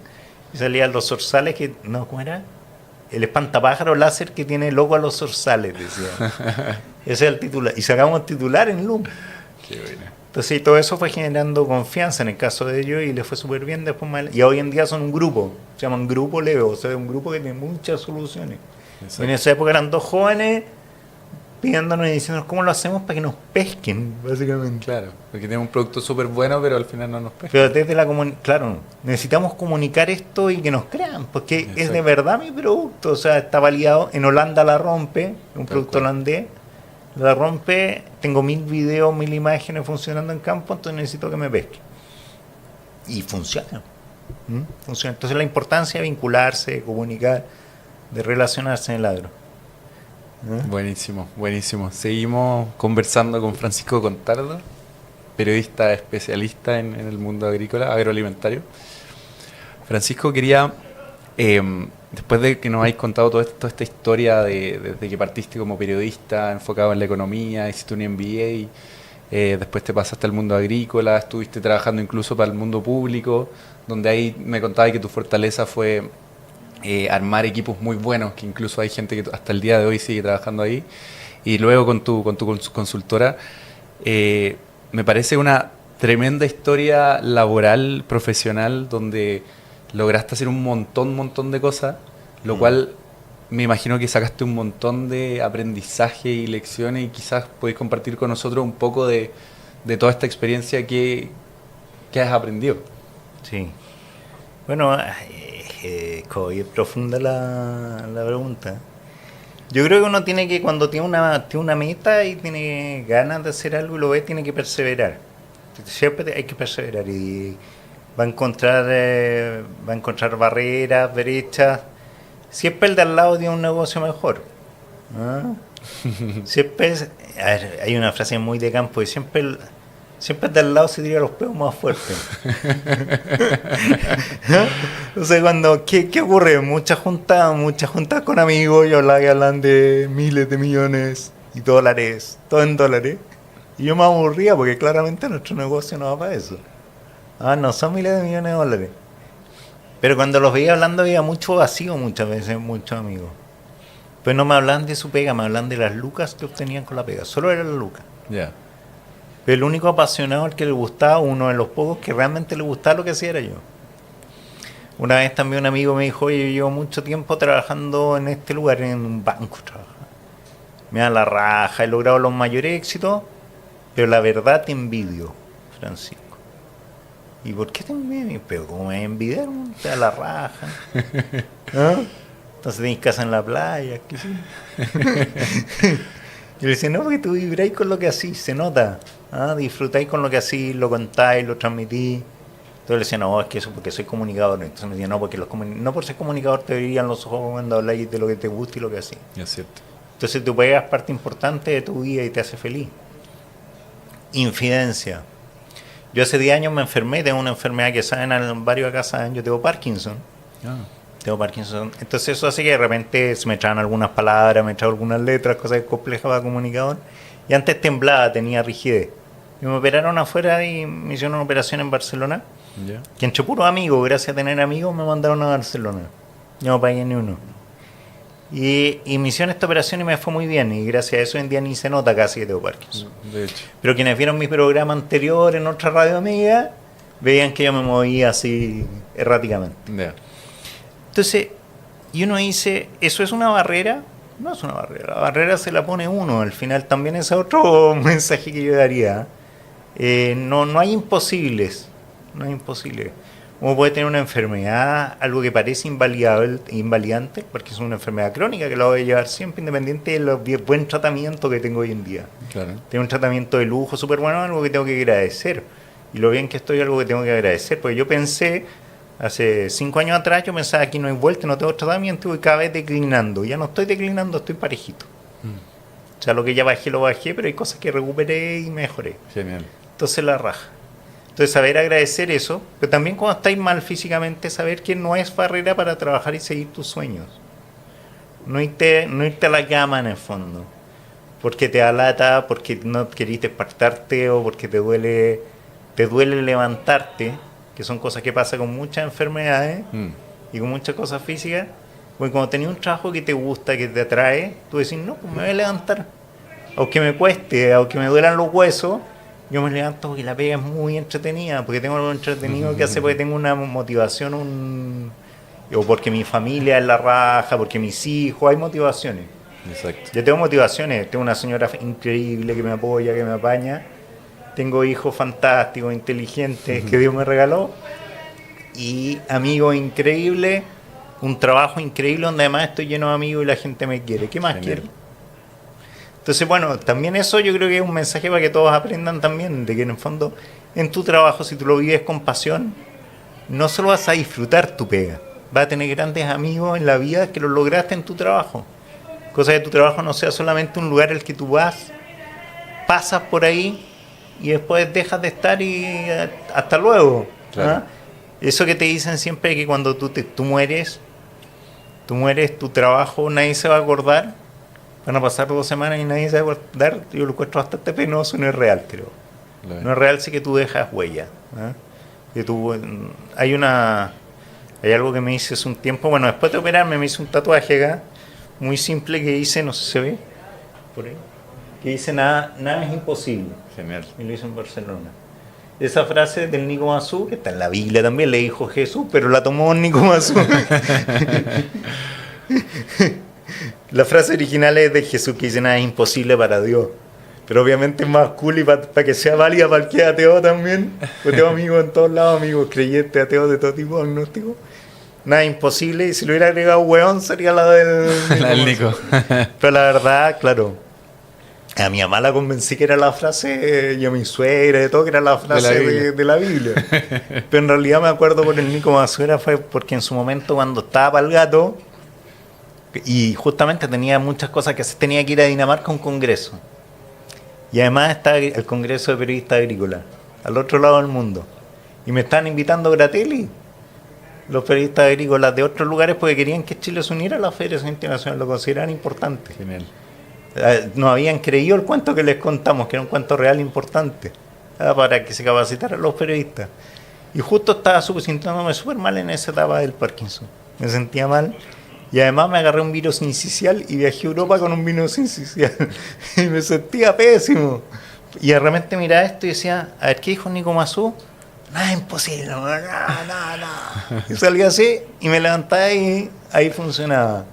Y salían los zorzales que. No, ¿cómo era? el espantapájaro láser que tiene loco a los zorzales, decía. Ese es el titular. Y sacamos titular en Loom. Qué bueno. Entonces, todo eso fue generando confianza en el caso de ellos y les fue súper bien después. Y hoy en día son un grupo, se llaman Grupo Leo, o sea, un grupo que tiene muchas soluciones. Exacto. En esa época eran 2 jóvenes pidiéndonos y diciéndonos cómo lo hacemos para que nos pesquen, básicamente. Claro, porque tenemos un producto súper bueno, pero al final no nos pesca. Pero desde la claro, necesitamos comunicar esto y que nos crean, porque Exacto. es de verdad mi producto, o sea, está validado. En Holanda la rompe, un producto cual. holandés, la rompe, tengo 1000 videos, 1000 imágenes funcionando en campo, entonces necesito que me pesque. Y funciona. Funciona. Entonces la importancia de vincularse, de comunicar, de relacionarse en el agro. Buenísimo, buenísimo. Seguimos conversando con Francisco Contardo, periodista especialista en el mundo agrícola, agroalimentario. Francisco, quería, después de que nos hayas contado toda esta historia desde que partiste como periodista enfocado en la economía, hiciste un MBA, después te pasaste al mundo agrícola, estuviste trabajando incluso para el mundo público, donde ahí me contabas que tu fortaleza fue armar equipos muy buenos, que incluso hay gente que hasta el día de hoy sigue trabajando ahí, y luego con tu consultora, me parece una tremenda historia laboral, profesional, donde lograste hacer un montón de cosas, lo cual me imagino que sacaste un montón de aprendizaje y lecciones, y quizás podéis compartir con nosotros un poco de toda esta experiencia que has aprendido. Sí. Bueno, es profunda la pregunta. Yo creo que uno tiene que, cuando tiene una meta y tiene ganas de hacer algo y lo ve, tiene que perseverar. Siempre hay que perseverar y va a encontrar barreras, brechas. Siempre el de al lado tiene un negocio mejor. Siempre hay una frase muy de campo y siempre el de al lado se tira los peos más fuertes. Entonces, ¿qué ocurre? Muchas juntas con amigos y hablan de miles de millones y dólares, todo en dólares. Y yo me aburría porque claramente nuestro negocio no va para eso. No son miles de millones de dólares. Pero cuando los veía hablando había mucho vacío muchas veces, muchos amigos. Pues no me hablaban de su pega, me hablaban de las lucas que obtenían con la pega. Solo era la lucas. Ya. Pero el único apasionado al que le gustaba, uno de los pocos que realmente le gustaba lo que hacía era yo. Una vez también un amigo me dijo, oye, yo llevo mucho tiempo trabajando en este lugar, en un banco. Me da la raja, he logrado los mayores éxitos, pero la verdad te envidio, Francisco. ¿Y por qué te envidio? Pero ¿cómo me vas a envidiar? Te da la raja. Entonces tenés casa en la playa. ¿Qué sí? Y le decía, no, porque tú vibráis con lo que hacís, se nota. Disfrutáis con lo que hacís, lo contáis, lo transmitís. Entonces le decía, no, es que eso porque soy comunicador. Entonces me decía, no, porque no por ser comunicador te brillan los ojos cuando habláis de lo que te gusta y lo que hacís. Es cierto. Entonces tu pega es parte importante de tu vida y te hace feliz. Infidencia. Yo hace 10 años me enfermé, tengo una enfermedad que saben varios acá saben, yo tengo Parkinson. Tengo Parkinson. Entonces eso hace que de repente se me traen algunas palabras, me traen algunas letras, cosas complejas para comunicador. Y antes temblaba, tenía rigidez. Y me operaron afuera y me hicieron una operación en Barcelona. Yeah. Que entre puros amigos, gracias a tener amigos, me mandaron a Barcelona. Yo no pagué ni uno. Y me hicieron esta operación y me fue muy bien. Y gracias a eso hoy en día ni se nota casi que tengo Parkinson. De hecho. Pero quienes vieron mi programa anterior en otra radio amiga, veían que yo me movía así erráticamente. Yeah. Entonces, y uno dice, ¿eso es una barrera? No es una barrera, la barrera se la pone uno. Al final también es otro mensaje que yo daría. No hay imposibles, no hay imposibles. Uno puede tener una enfermedad, algo que parece invalidante, porque es una enfermedad crónica que la voy a llevar siempre, independiente del buen tratamiento que tengo hoy en día. Claro. Tengo un tratamiento de lujo súper bueno, algo que tengo que agradecer. Y lo bien que estoy, algo que tengo que agradecer, porque yo pensé, hace 5 años atrás, yo pensaba, aquí no hay vuelta, no tengo tratamiento, y voy cada vez declinando. Ya no estoy declinando, estoy parejito. O sea, lo que ya bajé, lo bajé, pero hay cosas que recuperé y mejoré. Genial. Entonces la raja. Entonces saber agradecer eso, pero también cuando estáis mal físicamente, saber que no es barrera para trabajar y seguir tus sueños. No irte a la cama en el fondo, porque te da lata, porque no querís despertarte o porque te duele levantarte, que son cosas que pasan con muchas enfermedades y con muchas cosas físicas. Porque cuando tenés un trabajo que te gusta, que te atrae, tú decís, no, pues me voy a levantar. Aunque me cueste, aunque me duelan los huesos, yo me levanto porque la pega es muy entretenida, porque tengo algo entretenido que hacer, porque tengo una motivación, o porque mi familia es la raja, porque mis hijos, hay motivaciones. Exacto. Yo tengo motivaciones, tengo una señora increíble que me apoya, que me apaña, tengo hijos fantásticos, inteligentes, que Dios me regaló, y amigos increíbles, un trabajo increíble donde además estoy lleno de amigos y la gente me quiere. ¿Qué más Genial. quiero? Entonces, bueno, también eso yo creo que es un mensaje para que todos aprendan también, de que en el fondo, en tu trabajo, si tú lo vives con pasión, no solo vas a disfrutar tu pega, vas a tener grandes amigos en la vida que lo lograste en tu trabajo. Cosa que tu trabajo no sea solamente un lugar al que tú vas, pasas por ahí y después dejas de estar y hasta luego. Claro. ¿Ah? Eso que te dicen siempre que cuando tú mueres, tu trabajo, nadie se va a acordar. Van a pasar 2 semanas y nadie se va a acordar. Yo lo encuentro bastante penoso, no es real, creo. No es real si que tú dejas huella. ¿Ah? Que hay algo que me hice hace un tiempo, bueno, después de operarme me hice un tatuaje acá, muy simple, que dice, no sé si se ve, por ahí, que dice nada es imposible. Genial. Y lo hice en Barcelona. Esa frase del Nico Mazú, que está en la Biblia también, le dijo Jesús, pero la tomó Nico Mazú. La frase original es de Jesús, que dice nada es imposible para Dios. Pero obviamente es más cool y para que sea válida para el que es ateo también. Porque tengo amigos en todos lados, amigos creyentes, ateos de todo tipo, agnósticos. Nada es imposible, y si lo hubiera agregado hueón sería la del Nico. Pero la verdad, claro, a mi mamá la convencí que era la frase, y a mi suegra, de todo, que era la frase de la Biblia. Pero en realidad me acuerdo por el Nico Masuera, fue porque en su momento cuando estaba para el gato, y justamente tenía muchas cosas que hacer, tenía que ir a Dinamarca a un congreso. Y además está el Congreso de Periodistas Agrícolas, al otro lado del mundo. Y me estaban invitando gratis los periodistas agrícolas de otros lugares porque querían que Chile se uniera a la Federación Internacional, lo consideraban importante. Genial. No habían creído el cuento que les contamos, que era un cuento real importante, para que se capacitaran los periodistas. Y justo estaba sintiéndome súper mal en esa etapa del Parkinson. Me sentía mal. Y además me agarré un virus sincicial y viajé a Europa con un virus sincicial. Y me sentía pésimo. Y de repente miraba esto y decía, a ver, ¿qué dijo Nico Mazú? Nada imposible, nada. Y salía así y me levantaba y ahí funcionaba.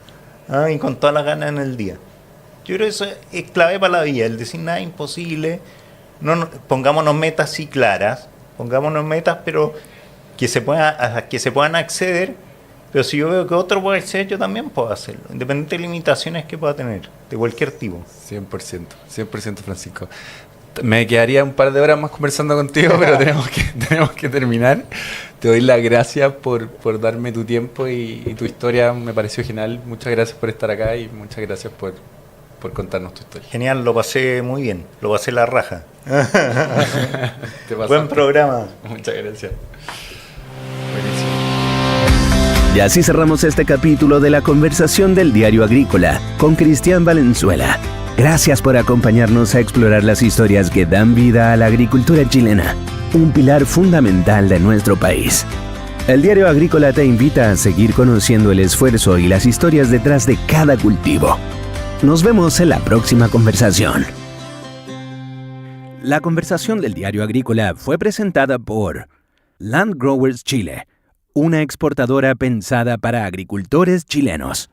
Y con todas las ganas en el día. Yo creo que eso es clave para la vida, el decir nada imposible. Pongámonos metas sí claras, pongámonos metas pero que se puedan acceder. Pero si yo veo que otro puede hacer, yo también puedo hacerlo, independiente de limitaciones que pueda tener, de cualquier tipo. 100%, Francisco. Me quedaría un par de horas más conversando contigo, pero tenemos que terminar. Te doy las gracias por darme tu tiempo y tu historia me pareció genial. Muchas gracias por estar acá y muchas gracias por contarnos tu historia. Genial, lo pasé muy bien, lo pasé la raja. Te Buen programa. Muchas gracias. Y así cerramos este capítulo de la conversación del Diario Agrícola con Cristian Valenzuela. Gracias por acompañarnos a explorar las historias que dan vida a la agricultura chilena, un pilar fundamental de nuestro país. El Diario Agrícola te invita a seguir conociendo el esfuerzo y las historias detrás de cada cultivo. Nos vemos en la próxima conversación. La conversación del Diario Agrícola fue presentada por Land Growers Chile, una exportadora pensada para agricultores chilenos.